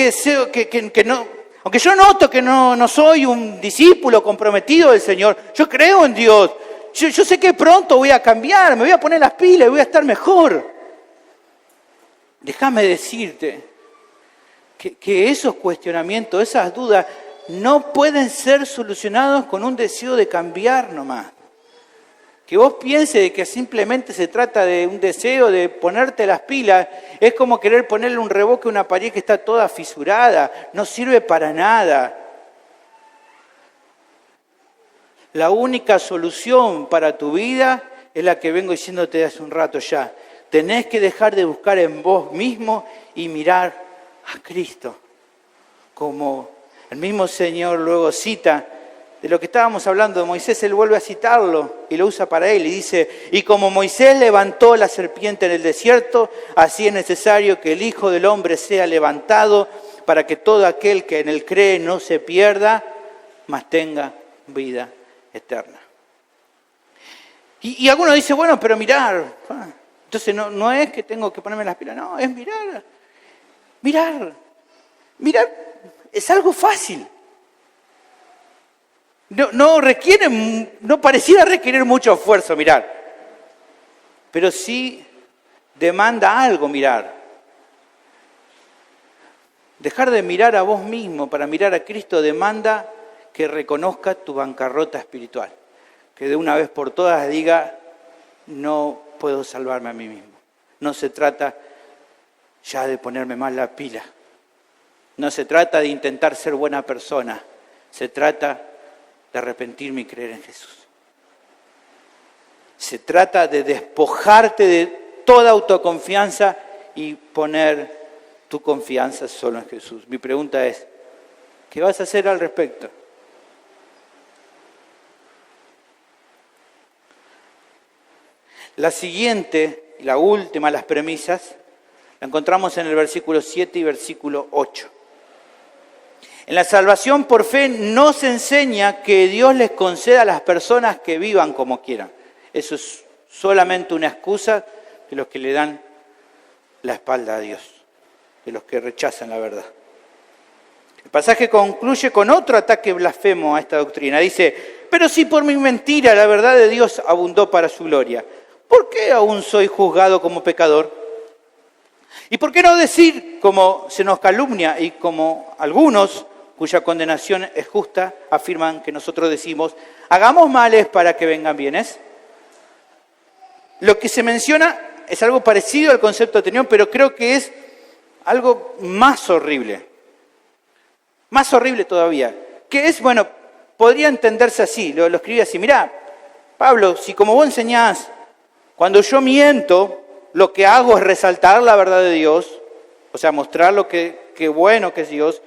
aunque yo noto que no soy un discípulo comprometido del Señor, yo creo en Dios. Yo sé que pronto voy a cambiar, me voy a poner las pilas y voy a estar mejor. Déjame decirte que esos cuestionamientos, esas dudas, no pueden ser solucionados con un deseo de cambiar nomás. Que vos pienses de que simplemente se trata de un deseo de ponerte las pilas, es como querer ponerle un revoque a una pared que está toda fisurada, no sirve para nada. La única solución para tu vida es la que vengo diciéndote hace un rato ya. Tenés que dejar de buscar en vos mismo y mirar a Cristo. Como el mismo Señor luego cita de lo que estábamos hablando de Moisés, él vuelve a citarlo y lo usa para él y dice, y como Moisés levantó la serpiente en el desierto, así es necesario que el Hijo del Hombre sea levantado para que todo aquel que en él cree no se pierda, mas tenga vida eterna. Y alguno dice, bueno, pero mirar, entonces no es que tengo que ponerme las pilas, no, es mirar es algo fácil. No pareciera requerir mucho esfuerzo mirar, pero sí demanda algo mirar. Dejar de mirar a vos mismo para mirar a Cristo demanda que reconozca tu bancarrota espiritual, que de una vez por todas diga, no puedo salvarme a mí mismo. No se trata ya de ponerme más la pila, no se trata de intentar ser buena persona, se trata de arrepentirme y creer en Jesús. Se trata de despojarte de toda autoconfianza y poner tu confianza solo en Jesús. Mi pregunta es, ¿qué vas a hacer al respecto? La siguiente, la última, las premisas, la encontramos en el versículo 7 y versículo 8. En la salvación por fe no se enseña que Dios les conceda a las personas que vivan como quieran. Eso es solamente una excusa de los que le dan la espalda a Dios, de los que rechazan la verdad. El pasaje concluye con otro ataque blasfemo a esta doctrina. Dice, pero si por mi mentira la verdad de Dios abundó para su gloria, ¿por qué aún soy juzgado como pecador? ¿Y por qué no decir, como se nos calumnia y como algunos cuya condenación es justa, afirman que nosotros decimos, hagamos males para que vengan bienes? Lo que se menciona es algo parecido al concepto anterior, pero creo que es algo más horrible todavía, que es, bueno, podría entenderse así, lo escribí así, mirá, Pablo, si como vos enseñás, cuando yo miento, lo que hago es resaltar la verdad de Dios, o sea, mostrar lo que bueno que es Dios,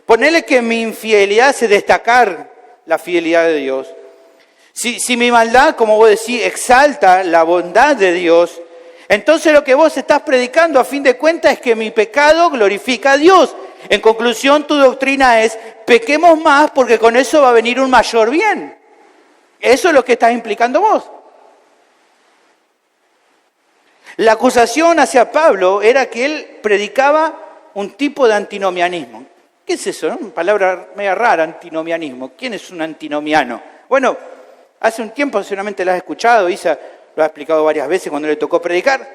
ponerle que mi infidelidad hace destacar la fidelidad de Dios. Si mi maldad, como vos decís, exalta la bondad de Dios, entonces lo que vos estás predicando a fin de cuentas es que mi pecado glorifica a Dios. En conclusión, tu doctrina es, pequemos más porque con eso va a venir un mayor bien. Eso es lo que estás implicando vos. La acusación hacia Pablo era que él predicaba un tipo de antinomianismo. ¿Qué es eso? Una palabra media rara, antinomianismo. ¿Quién es un antinomiano? Bueno, hace un tiempo seguramente lo has escuchado, Isa lo ha explicado varias veces cuando le tocó predicar,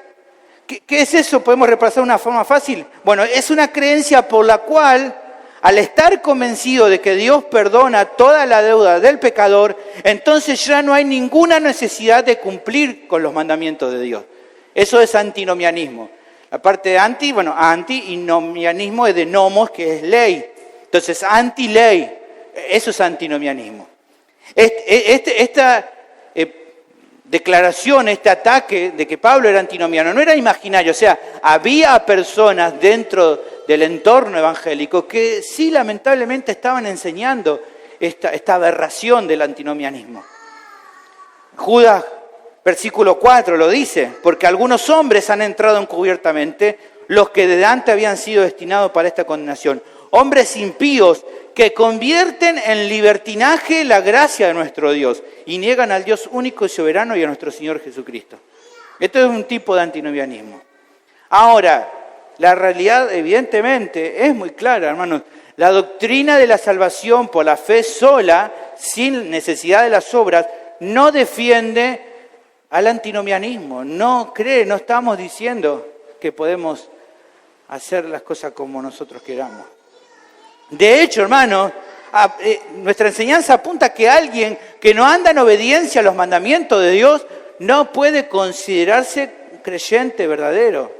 ¿Qué es eso? ¿Podemos repasar de una forma fácil? Bueno, es una creencia por la cual, al estar convencido de que Dios perdona toda la deuda del pecador, entonces ya no hay ninguna necesidad de cumplir con los mandamientos de Dios. Eso es antinomianismo. La parte de anti y nomianismo es de nomos, que es ley. Entonces, anti-ley, eso es antinomianismo. Esta declaración, este ataque de que Pablo era antinomiano, no era imaginario. O sea, había personas dentro del entorno evangélico que sí, lamentablemente, estaban enseñando esta aberración del antinomianismo. Judas, versículo 4 lo dice, porque algunos hombres han entrado encubiertamente, los que de antes habían sido destinados para esta condenación. Hombres impíos que convierten en libertinaje la gracia de nuestro Dios y niegan al Dios único y soberano y a nuestro Señor Jesucristo. Esto es un tipo de antinomianismo. Ahora, la realidad evidentemente es muy clara, hermanos. La doctrina de la salvación por la fe sola, sin necesidad de las obras, no defiende al antinomianismo. No estamos diciendo que podemos hacer las cosas como nosotros queramos. De hecho, hermanos, nuestra enseñanza apunta a que alguien que no anda en obediencia a los mandamientos de Dios no puede considerarse creyente verdadero.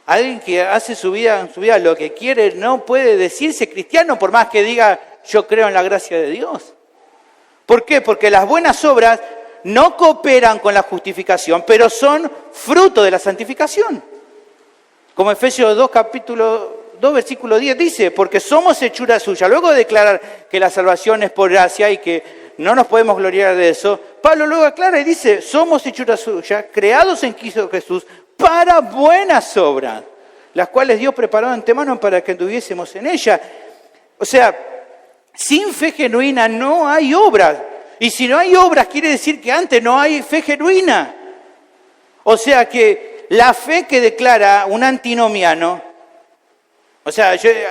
Alguien que hace en su vida lo que quiere no puede decirse cristiano por más que diga yo creo en la gracia de Dios. ¿Por qué? Porque las buenas obras no cooperan con la justificación, pero son fruto de la santificación. Como Efesios 2, capítulo 2, versículo 10 dice, porque somos hechura suya. Luego de declarar que la salvación es por gracia y que no nos podemos gloriar de eso, Pablo luego aclara y dice, somos hechura suya, creados en Cristo Jesús para buenas obras, las cuales Dios preparó de antemano para que anduviésemos en ella. O sea, sin fe genuina no hay obras. Y si no hay obras, quiere decir que antes no hay fe genuina. O sea que la fe que declara un antinomiano,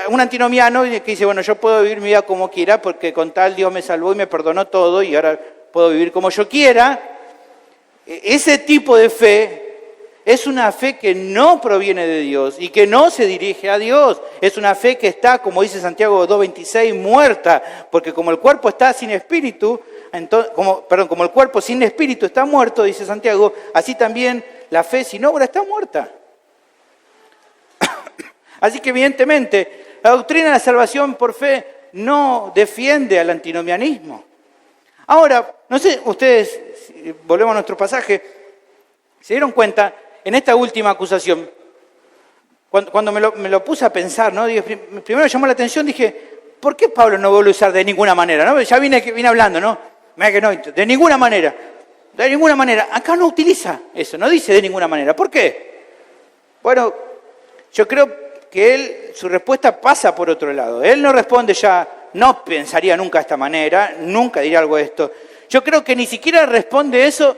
un antinomiano que dice, bueno, yo puedo vivir mi vida como quiera porque con tal Dios me salvó y me perdonó todo y ahora puedo vivir como yo quiera. Ese tipo de fe es una fe que no proviene de Dios y que no se dirige a Dios. Es una fe que está, como dice Santiago 2:26, muerta, porque como el cuerpo está sin espíritu, como el cuerpo sin espíritu está muerto, dice Santiago, así también la fe sin obra está muerta. Así que evidentemente la doctrina de la salvación por fe no defiende al antinomianismo. Ahora, no sé, ustedes, si volvemos a nuestro pasaje, se dieron cuenta en esta última acusación, cuando me lo puse a pensar, ¿no? Primero me llamó la atención, dije, ¿por qué Pablo no vuelve a usar de ninguna manera? ¿No? Ya vine hablando, ¿no? Mira que no, de ninguna manera. De ninguna manera. Acá no utiliza eso, no dice de ninguna manera. ¿Por qué? Bueno, yo creo que su respuesta pasa por otro lado. Él no responde ya, no pensaría nunca de esta manera, nunca diría algo de esto. Yo creo que ni siquiera responde eso,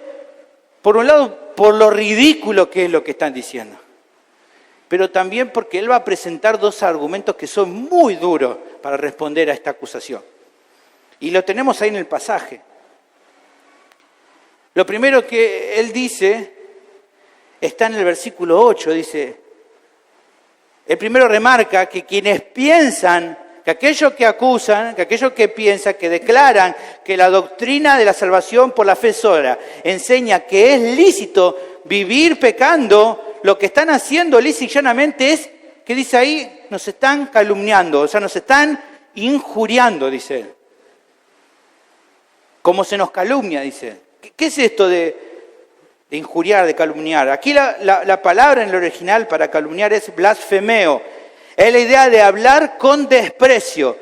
por un lado, por lo ridículo que es lo que están diciendo. Pero también porque él va a presentar dos argumentos que son muy duros para responder a esta acusación. Y lo tenemos ahí en el pasaje. Lo primero que él dice está en el versículo 8, dice, el primero remarca que quienes piensan, que aquellos que acusan, que aquellos que piensan, que declaran que la doctrina de la salvación por la fe sola enseña que es lícito vivir pecando, lo que están haciendo lisa y llanamente es, ¿qué dice ahí? Nos están calumniando, o sea, nos están injuriando, dice él. Como se nos calumnia, dice. ¿Qué es esto de injuriar, de calumniar? Aquí la palabra en el original para calumniar es blasfemeo. Es la idea de hablar con desprecio,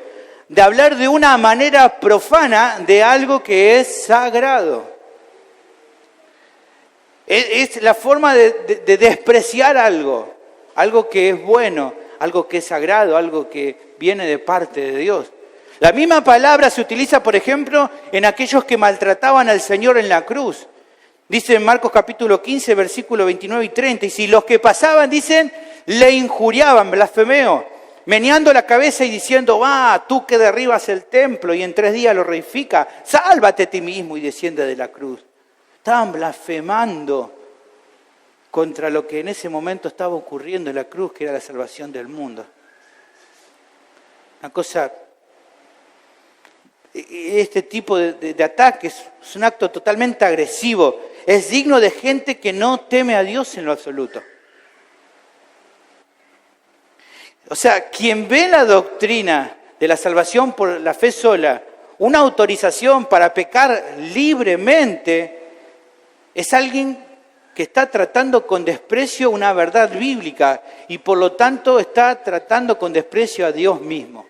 de hablar de una manera profana de algo que es sagrado. Es la forma de despreciar algo que es bueno, algo que es sagrado, algo que viene de parte de Dios. La misma palabra se utiliza, por ejemplo, en aquellos que maltrataban al Señor en la cruz. Dice en Marcos capítulo 15, versículo 29 y 30, y si los que pasaban, dicen, le injuriaban, blasfemeo, meneando la cabeza y diciendo, tú que derribas el templo y en 3 días lo reifica, sálvate a ti mismo y desciende de la cruz. Estaban blasfemando contra lo que en ese momento estaba ocurriendo en la cruz, que era la salvación del mundo. Una cosa, este tipo de ataques es un acto totalmente agresivo, es digno de gente que no teme a Dios en lo absoluto. O sea, quien ve la doctrina de la salvación por la fe sola, una autorización para pecar libremente, es alguien que está tratando con desprecio una verdad bíblica y por lo tanto está tratando con desprecio a Dios mismo.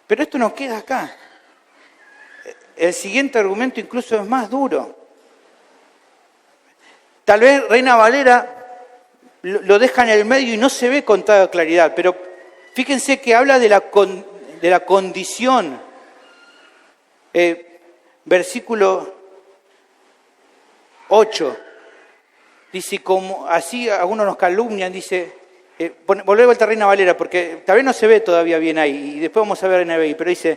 Pero esto no queda acá. El siguiente argumento incluso es más duro. Tal vez Reina Valera lo deja en el medio y no se ve con toda claridad, pero fíjense que habla de la condición. Versículo 8, dice, como así algunos nos calumnian, dice, volvé vuelta a Reina Valera, porque tal vez no se ve todavía bien ahí, y después vamos a ver en NBI, pero dice,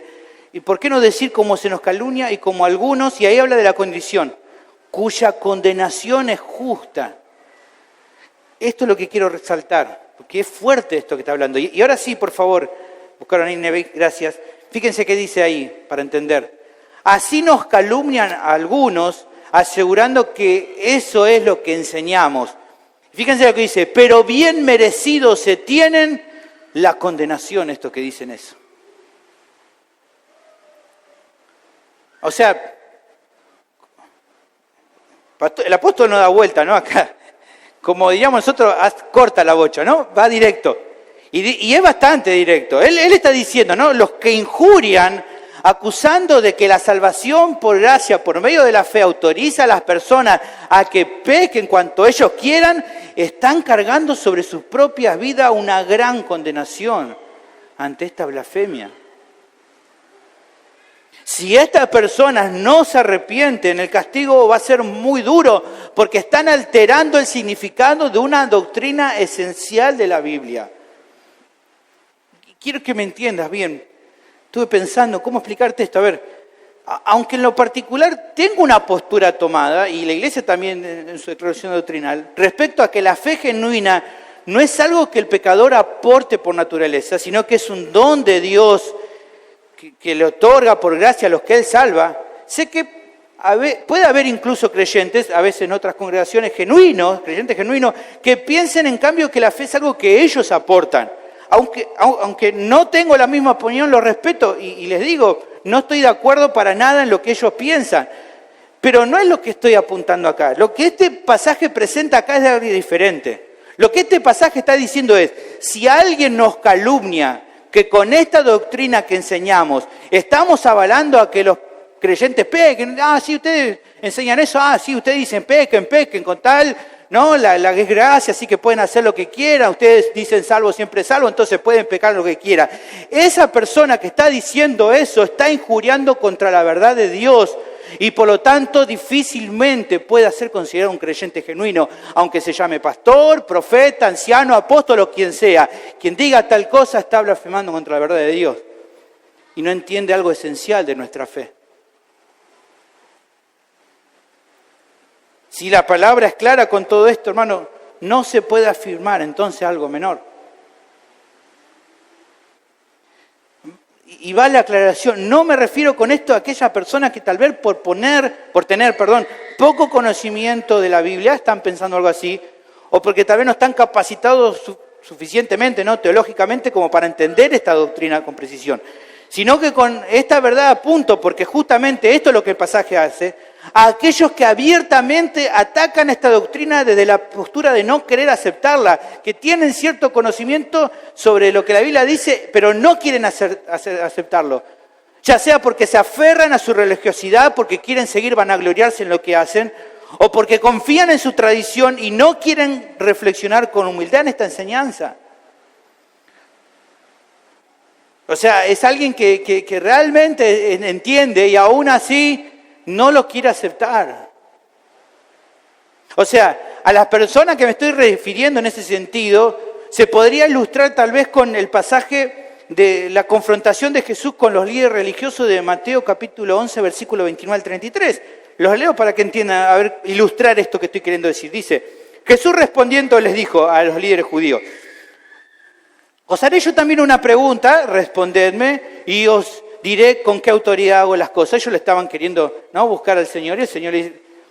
¿y por qué no decir como se nos calumnia y como algunos? Y ahí habla de la condición, cuya condenación es justa. Esto es lo que quiero resaltar, porque es fuerte esto que está hablando. Y ahora sí, por favor, buscaron ahí NBI, gracias. Fíjense qué dice ahí, para entender. Así nos calumnian a algunos, asegurando que eso es lo que enseñamos. Fíjense lo que dice, pero bien merecido se tienen la condenación, esto que dicen eso. O sea, el apóstol no da vuelta, ¿no? Acá, como diríamos nosotros, corta la bocha, ¿no? Va directo. Y es bastante directo. Él está diciendo, ¿no? Los que injurian, acusando de que la salvación por gracia, por medio de la fe, autoriza a las personas a que pequen cuanto ellos quieran, están cargando sobre sus propias vidas una gran condenación ante esta blasfemia. Si estas personas no se arrepienten, el castigo va a ser muy duro porque están alterando el significado de una doctrina esencial de la Biblia. Quiero que me entiendas bien. Estuve pensando cómo explicarte esto. A ver, aunque en lo particular tengo una postura tomada, y la Iglesia también en su declaración doctrinal, respecto a que la fe genuina no es algo que el pecador aporte por naturaleza, sino que es un don de Dios que le otorga por gracia a los que Él salva. Sé que puede haber incluso creyentes, a veces en otras congregaciones creyentes genuinos, que piensen en cambio que la fe es algo que ellos aportan. Aunque no tengo la misma opinión, lo respeto y les digo, no estoy de acuerdo para nada en lo que ellos piensan. Pero no es lo que estoy apuntando acá. Lo que este pasaje presenta acá es algo diferente. Lo que este pasaje está diciendo es, si alguien nos calumnia que con esta doctrina que enseñamos estamos avalando a que los creyentes pequen, sí, ustedes enseñan eso, sí, ustedes dicen pequen con tal, no, la desgracia, así que pueden hacer lo que quieran, ustedes dicen salvo siempre salvo, entonces pueden pecar lo que quieran. Esa persona que está diciendo eso está injuriando contra la verdad de Dios y por lo tanto difícilmente puede ser considerado un creyente genuino, aunque se llame pastor, profeta, anciano, apóstol o quien sea. Quien diga tal cosa está blasfemando contra la verdad de Dios y no entiende algo esencial de nuestra fe. Si la palabra es clara con todo esto, hermano, no se puede afirmar entonces algo menor. Y va la aclaración, no me refiero con esto a aquella persona que tal vez por tener poco conocimiento de la Biblia, están pensando algo así, o porque tal vez no están capacitados suficientemente, ¿no? Teológicamente, como para entender esta doctrina con precisión. Sino que con esta verdad apunto, porque justamente esto es lo que el pasaje hace, a aquellos que abiertamente atacan esta doctrina desde la postura de no querer aceptarla, que tienen cierto conocimiento sobre lo que la Biblia dice, pero no quieren aceptarlo. Ya sea porque se aferran a su religiosidad, porque quieren seguir vanagloriarse en lo que hacen, o porque confían en su tradición y no quieren reflexionar con humildad en esta enseñanza. O sea, es alguien que realmente entiende y aún así no lo quiere aceptar. O sea, a las personas que me estoy refiriendo en ese sentido, se podría ilustrar tal vez con el pasaje de la confrontación de Jesús con los líderes religiosos de Mateo capítulo 11, versículo 29 al 33. Los leo para que entiendan, a ver, ilustrar esto que estoy queriendo decir. Dice, Jesús respondiendo les dijo a los líderes judíos, os haré yo también una pregunta, respondedme, y os diré con qué autoridad hago las cosas. Ellos le estaban queriendo, ¿no?, buscar al Señor, y el Señor,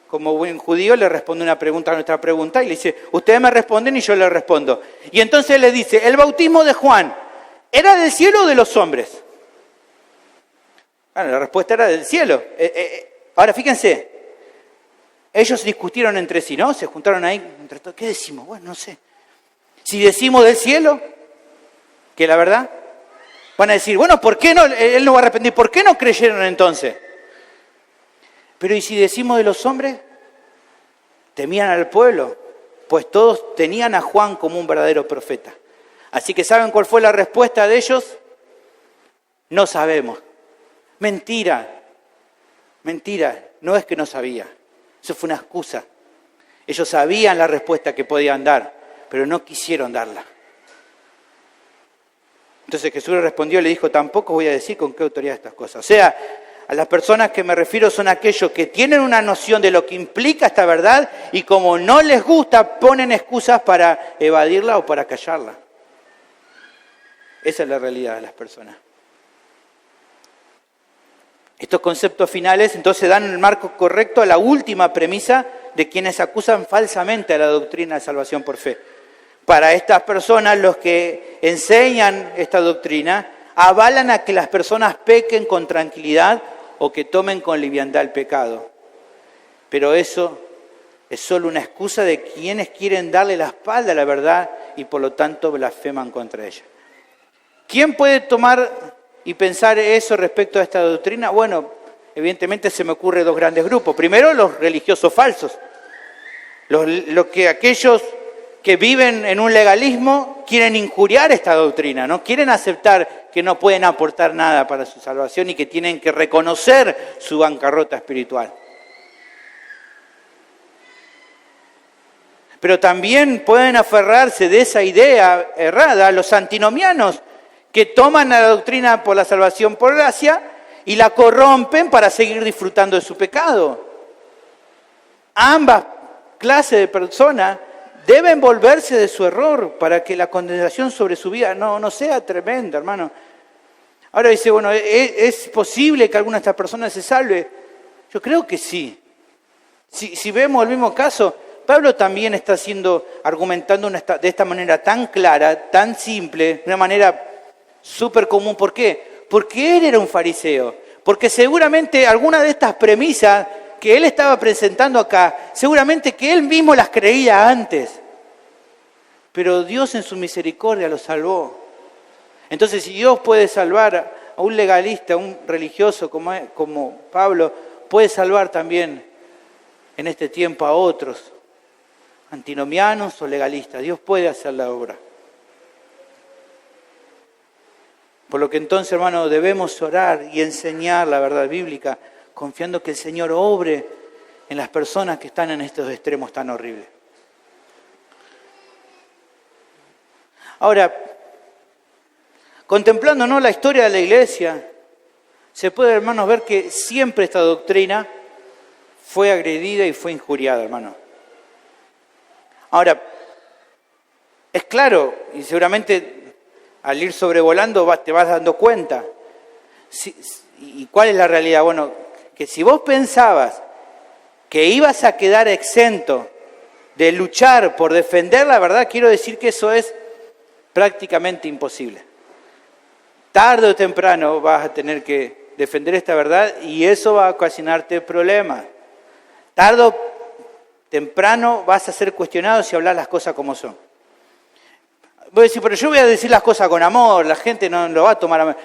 como buen judío, le responde una pregunta a nuestra pregunta, y le dice, ustedes me responden y yo les respondo. Y entonces le dice, ¿el bautismo de Juan era del cielo o de los hombres? Bueno, la respuesta era del cielo. Ahora, fíjense, ellos discutieron entre sí, ¿no? Se juntaron ahí, entre todos. ¿Qué decimos? Bueno, no sé. Si decimos del cielo, que la verdad, van a decir, bueno, ¿por qué no? Él no va a arrepentir. ¿Por qué no creyeron entonces? Pero ¿y si decimos de los hombres? Temían al pueblo, pues todos tenían a Juan como un verdadero profeta. Así que ¿saben cuál fue la respuesta de ellos? No sabemos. Mentira, no es que no sabía. Eso fue una excusa. Ellos sabían la respuesta que podían dar, pero no quisieron darla. Entonces Jesús le respondió y le dijo, tampoco voy a decir con qué autoridad estas cosas. O sea, a las personas que me refiero son aquellos que tienen una noción de lo que implica esta verdad y como no les gusta, ponen excusas para evadirla o para callarla. Esa es la realidad de las personas. Estos conceptos finales entonces dan el marco correcto a la última premisa de quienes acusan falsamente a la doctrina de salvación por fe. Para estas personas, los que enseñan esta doctrina, avalan a que las personas pequen con tranquilidad o que tomen con liviandad el pecado. Pero eso es solo una excusa de quienes quieren darle la espalda a la verdad y por lo tanto blasfeman contra ella. ¿Quién puede tomar y pensar eso respecto a esta doctrina? Bueno, evidentemente se me ocurren dos grandes grupos. Primero, los religiosos falsos. Aquellos que viven en un legalismo quieren injuriar esta doctrina, no quieren aceptar que no pueden aportar nada para su salvación y que tienen que reconocer su bancarrota espiritual. Pero también pueden aferrarse de esa idea errada los antinomianos, que toman la doctrina por la salvación por gracia y la corrompen para seguir disfrutando de su pecado. Ambas clases de personas deben volverse de su error para que la condenación sobre su vida no sea tremenda, hermano. Ahora dice, bueno, ¿es posible que alguna de estas personas se salve? Yo creo que sí. Si vemos el mismo caso, Pablo también está argumentando de esta manera tan clara, tan simple, de una manera súper común. ¿Por qué? Porque él era un fariseo. Porque seguramente alguna de estas premisas que él estaba presentando acá, seguramente que él mismo las creía antes. Pero Dios en su misericordia lo salvó. Entonces, si Dios puede salvar a un legalista, a un religioso como Pablo, puede salvar también en este tiempo a otros, antinomianos o legalistas. Dios puede hacer la obra. Por lo que entonces, hermano, debemos orar y enseñar la verdad bíblica, confiando que el Señor obre en las personas que están en estos extremos tan horribles. Ahora, contemplando, ¿no?, la historia de la iglesia, se puede, hermanos, ver que siempre esta doctrina fue agredida y fue injuriada, hermano. Ahora, es claro, y seguramente al ir sobrevolando te vas dando cuenta. ¿Y cuál es la realidad? Bueno, que si vos pensabas que ibas a quedar exento de luchar por defender la verdad, quiero decir que eso es prácticamente imposible. Tarde o temprano vas a tener que defender esta verdad y eso va a ocasionarte problemas. Tarde o temprano vas a ser cuestionado si hablas las cosas como son. Voy a decir, pero yo voy a decir las cosas con amor, la gente no lo va a tomar a mal.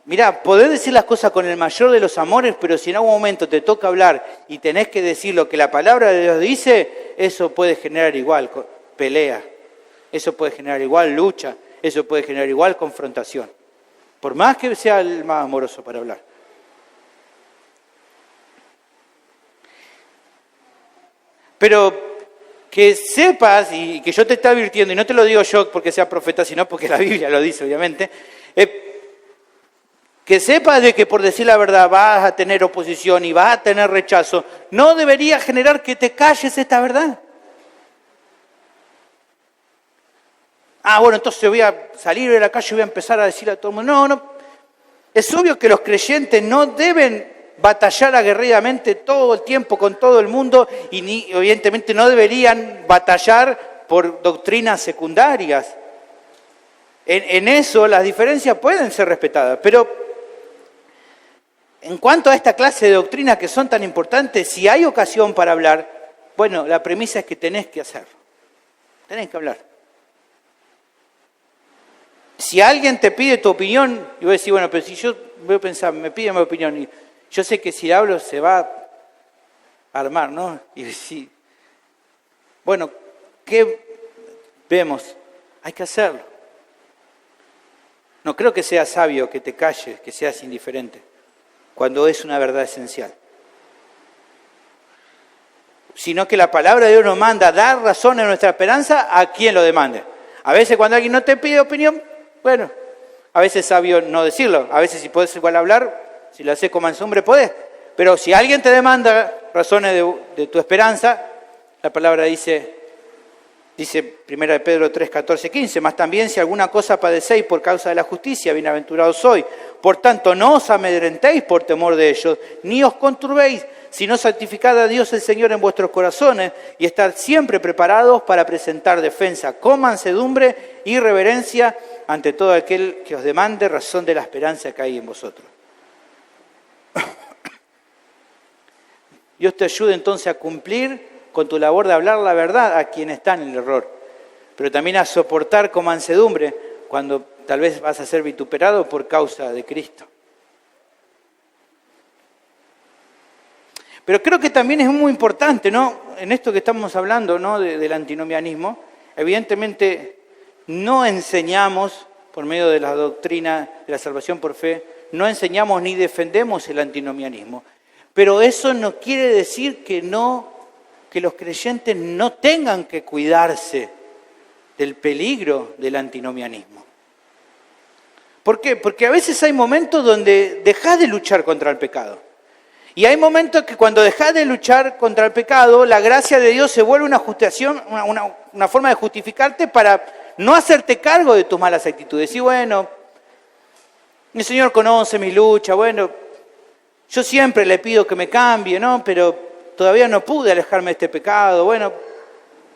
Mirá, podés decir las cosas con el mayor de los amores, pero si en algún momento te toca hablar y tenés que decir lo que la palabra de Dios dice, eso puede generar igual pelea, eso puede generar igual lucha, eso puede generar igual confrontación. Por más que sea el más amoroso para hablar. Pero que sepas, y que yo te esté advirtiendo, y no te lo digo yo porque sea profeta, sino porque la Biblia lo dice, obviamente, que sepas de que por decir la verdad vas a tener oposición y vas a tener rechazo, no debería generar que te calles esta verdad. Bueno, entonces voy a salir de la calle y voy a empezar a decirle a todo el mundo. No. Es obvio que los creyentes no deben batallar aguerridamente todo el tiempo con todo el mundo y evidentemente no deberían batallar por doctrinas secundarias. En eso las diferencias pueden ser respetadas, pero en cuanto a esta clase de doctrinas que son tan importantes, si hay ocasión para hablar, bueno, la premisa es que tenés que hacerlo. Tenés que hablar. Si alguien te pide tu opinión, y voy a decir, bueno, pero si yo voy a pensar, me pide mi opinión, y yo sé que si hablo se va a armar, ¿no? Y decir, bueno, ¿qué vemos? Hay que hacerlo. No creo que sea sabio que te calles, que seas indiferente, cuando es una verdad esencial. Sino que la palabra de Dios nos manda a dar razón a nuestra esperanza a quien lo demande. A veces cuando alguien no te pide opinión, bueno, a veces es sabio no decirlo. A veces si podés igual hablar, si lo haces como mansedumbre podés. Pero si alguien te demanda razones de tu esperanza, la palabra dice 1 Pedro 3, 14, 15, más también si alguna cosa padecéis por causa de la justicia, bienaventurados sois. Por tanto, no os amedrentéis por temor de ellos, ni os conturbéis, sino santificad a Dios el Señor en vuestros corazones y estar siempre preparados para presentar defensa con mansedumbre y reverencia ante todo aquel que os demande razón de la esperanza que hay en vosotros. Dios te ayude entonces a cumplir con tu labor de hablar la verdad a quien está en el error, pero también a soportar con mansedumbre cuando tal vez vas a ser vituperado por causa de Cristo. Pero creo que también es muy importante, ¿no? En esto que estamos hablando, ¿no? Del antinomianismo, evidentemente no enseñamos, por medio de la doctrina de la salvación por fe, no enseñamos ni defendemos el antinomianismo. Pero eso no quiere decir que los creyentes no tengan que cuidarse del peligro del antinomianismo. ¿Por qué? Porque a veces hay momentos donde dejás de luchar contra el pecado. Y hay momentos que cuando dejás de luchar contra el pecado, la gracia de Dios se vuelve una justificación, una forma de justificarte para no hacerte cargo de tus malas actitudes. Y bueno, el Señor conoce mi lucha, bueno, yo siempre le pido que me cambie, ¿no? Pero todavía no pude alejarme de este pecado. Bueno,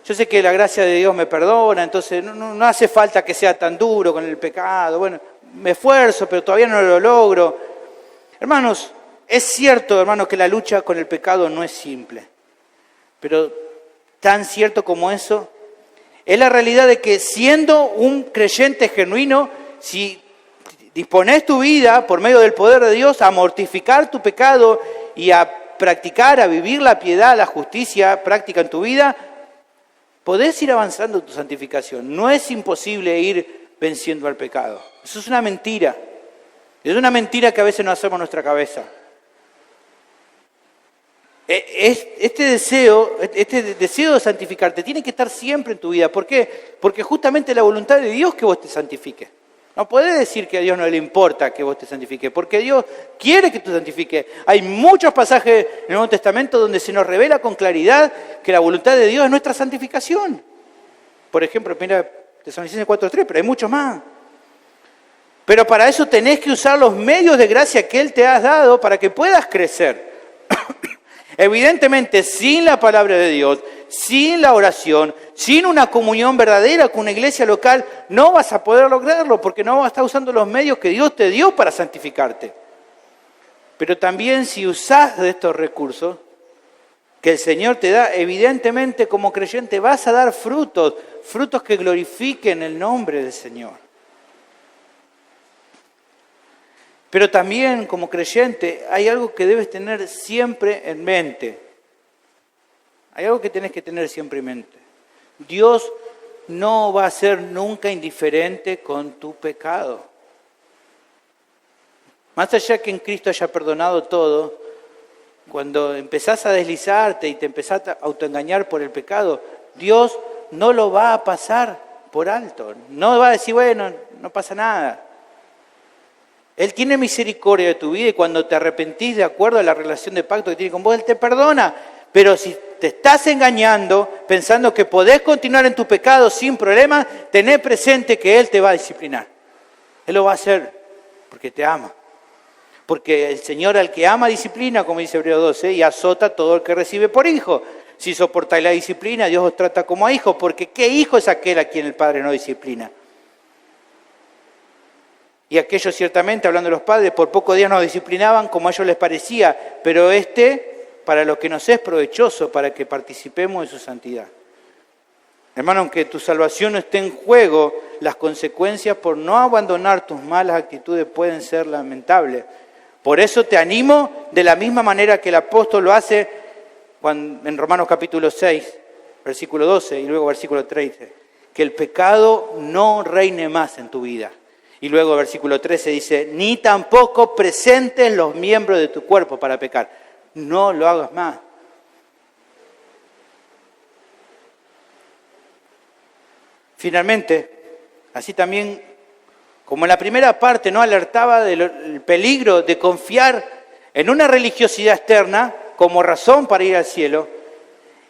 yo sé que la gracia de Dios me perdona, entonces no hace falta que sea tan duro con el pecado. Bueno, me esfuerzo, pero todavía no lo logro. Hermanos, es cierto, hermanos, que la lucha con el pecado no es simple. Pero tan cierto como eso, es la realidad de que siendo un creyente genuino, si disponés tu vida por medio del poder de Dios a mortificar tu pecado y a practicar, a vivir la piedad, la justicia práctica en tu vida, podés ir avanzando en tu santificación. No es imposible ir venciendo al pecado. Eso es una mentira. Es una mentira que a veces nos hacemos en nuestra cabeza. Este deseo de santificarte tiene que estar siempre en tu vida. ¿Por qué? Porque justamente la voluntad de Dios que vos te santifiques. No podés decir que a Dios no le importa que vos te santifiques, porque Dios quiere que tú santifiques. Hay muchos pasajes en el Nuevo Testamento donde se nos revela con claridad que la voluntad de Dios es nuestra santificación. Por ejemplo, 1 Tesalonicenses 4:3, pero hay muchos más. Pero para eso tenés que usar los medios de gracia que Él te ha dado para que puedas crecer. Evidentemente, sin la palabra de Dios, sin la oración, sin una comunión verdadera con una iglesia local, no vas a poder lograrlo porque no vas a estar usando los medios que Dios te dio para santificarte. Pero también si usás de estos recursos que el Señor te da, evidentemente como creyente vas a dar frutos que glorifiquen el nombre del Señor. Pero también como creyente hay algo que debes tener siempre en mente. Hay algo que tenés que tener siempre en mente. Dios no va a ser nunca indiferente con tu pecado. Más allá que en Cristo haya perdonado todo, cuando empezás a deslizarte y te empezás a autoengañar por el pecado, Dios no lo va a pasar por alto. No va a decir, bueno, no pasa nada. Él tiene misericordia de tu vida y cuando te arrepentís de acuerdo a la relación de pacto que tiene con vos, Él te perdona. Pero si te estás engañando, pensando que podés continuar en tu pecado sin problema, tené presente que Él te va a disciplinar. Él lo va a hacer porque te ama. Porque el Señor al que ama disciplina, como dice Hebreos 12, y azota a todo el que recibe por hijo. Si soportáis la disciplina, Dios os trata como a hijos, porque ¿qué hijo es aquel a quien el Padre no disciplina? Y aquellos ciertamente, hablando de los padres, por pocos días nos disciplinaban como a ellos les parecía, pero para lo que nos es provechoso, para que participemos de su santidad. Hermano, aunque tu salvación no esté en juego, las consecuencias por no abandonar tus malas actitudes pueden ser lamentables. Por eso te animo de la misma manera que el apóstol lo hace en Romanos capítulo 6, versículo 12 y luego versículo 13, que el pecado no reine más en tu vida. Y luego versículo 13 dice, ni tampoco presentes los miembros de tu cuerpo para pecar. No lo hagas más. Finalmente, así también, como en la primera parte no alertaba del peligro de confiar en una religiosidad externa como razón para ir al cielo,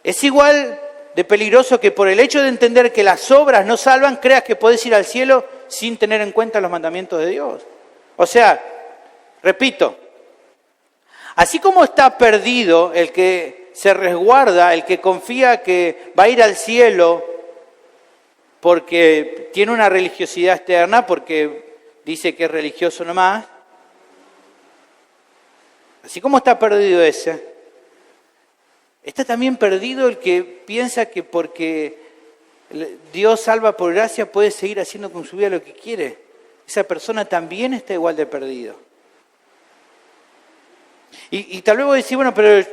es igual de peligroso que por el hecho de entender que las obras no salvan, creas que podés ir al cielo sin tener en cuenta los mandamientos de Dios. O sea, repito, así como está perdido el que se resguarda, el que confía que va a ir al cielo porque tiene una religiosidad externa, porque dice que es religioso nomás, así como está perdido ese, está también perdido el que piensa que porque Dios salva por gracia puede seguir haciendo con su vida lo que quiere. Esa persona también está igual de perdido. Y tal vez vos decís, bueno, pero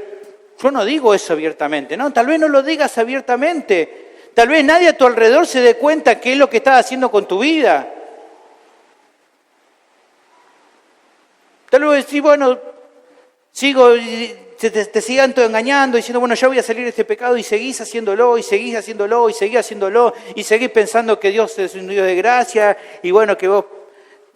yo no digo eso abiertamente. No, tal vez no lo digas abiertamente. Tal vez nadie a tu alrededor se dé cuenta qué es lo que estás haciendo con tu vida. Tal vez decís, bueno, te sigan todo engañando, diciendo, bueno, ya voy a salir de este pecado y seguís haciéndolo, y seguís haciéndolo, y seguís haciéndolo, y seguís pensando que Dios es un Dios de gracia, y bueno, que vos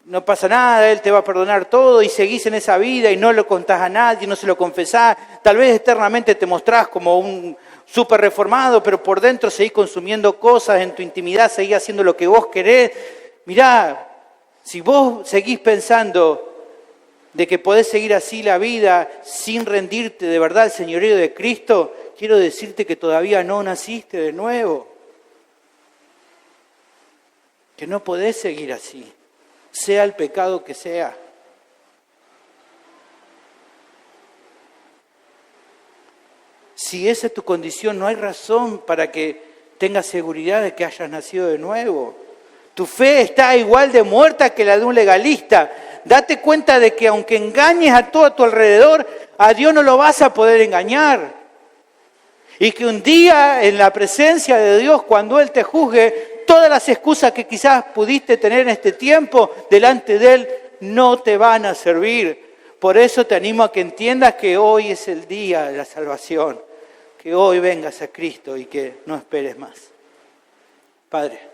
no pasa nada, Él te va a perdonar todo, y seguís en esa vida y no lo contás a nadie, no se lo confesás. Tal vez externamente te mostrás como un súper reformado, pero por dentro seguís consumiendo cosas en tu intimidad, seguís haciendo lo que vos querés. Mirá, si vos seguís pensando de que podés seguir así la vida sin rendirte de verdad al señorío de Cristo, quiero decirte que todavía no naciste de nuevo. Que no podés seguir así, sea el pecado que sea. Si esa es tu condición, no hay razón para que tengas seguridad de que hayas nacido de nuevo. Tu fe está igual de muerta que la de un legalista. Date cuenta de que aunque engañes a todo a tu alrededor, a Dios no lo vas a poder engañar. Y que un día en la presencia de Dios, cuando Él te juzgue, todas las excusas que quizás pudiste tener en este tiempo delante de Él no te van a servir. Por eso te animo a que entiendas que hoy es el día de la salvación. Que hoy vengas a Cristo y que no esperes más. Padre.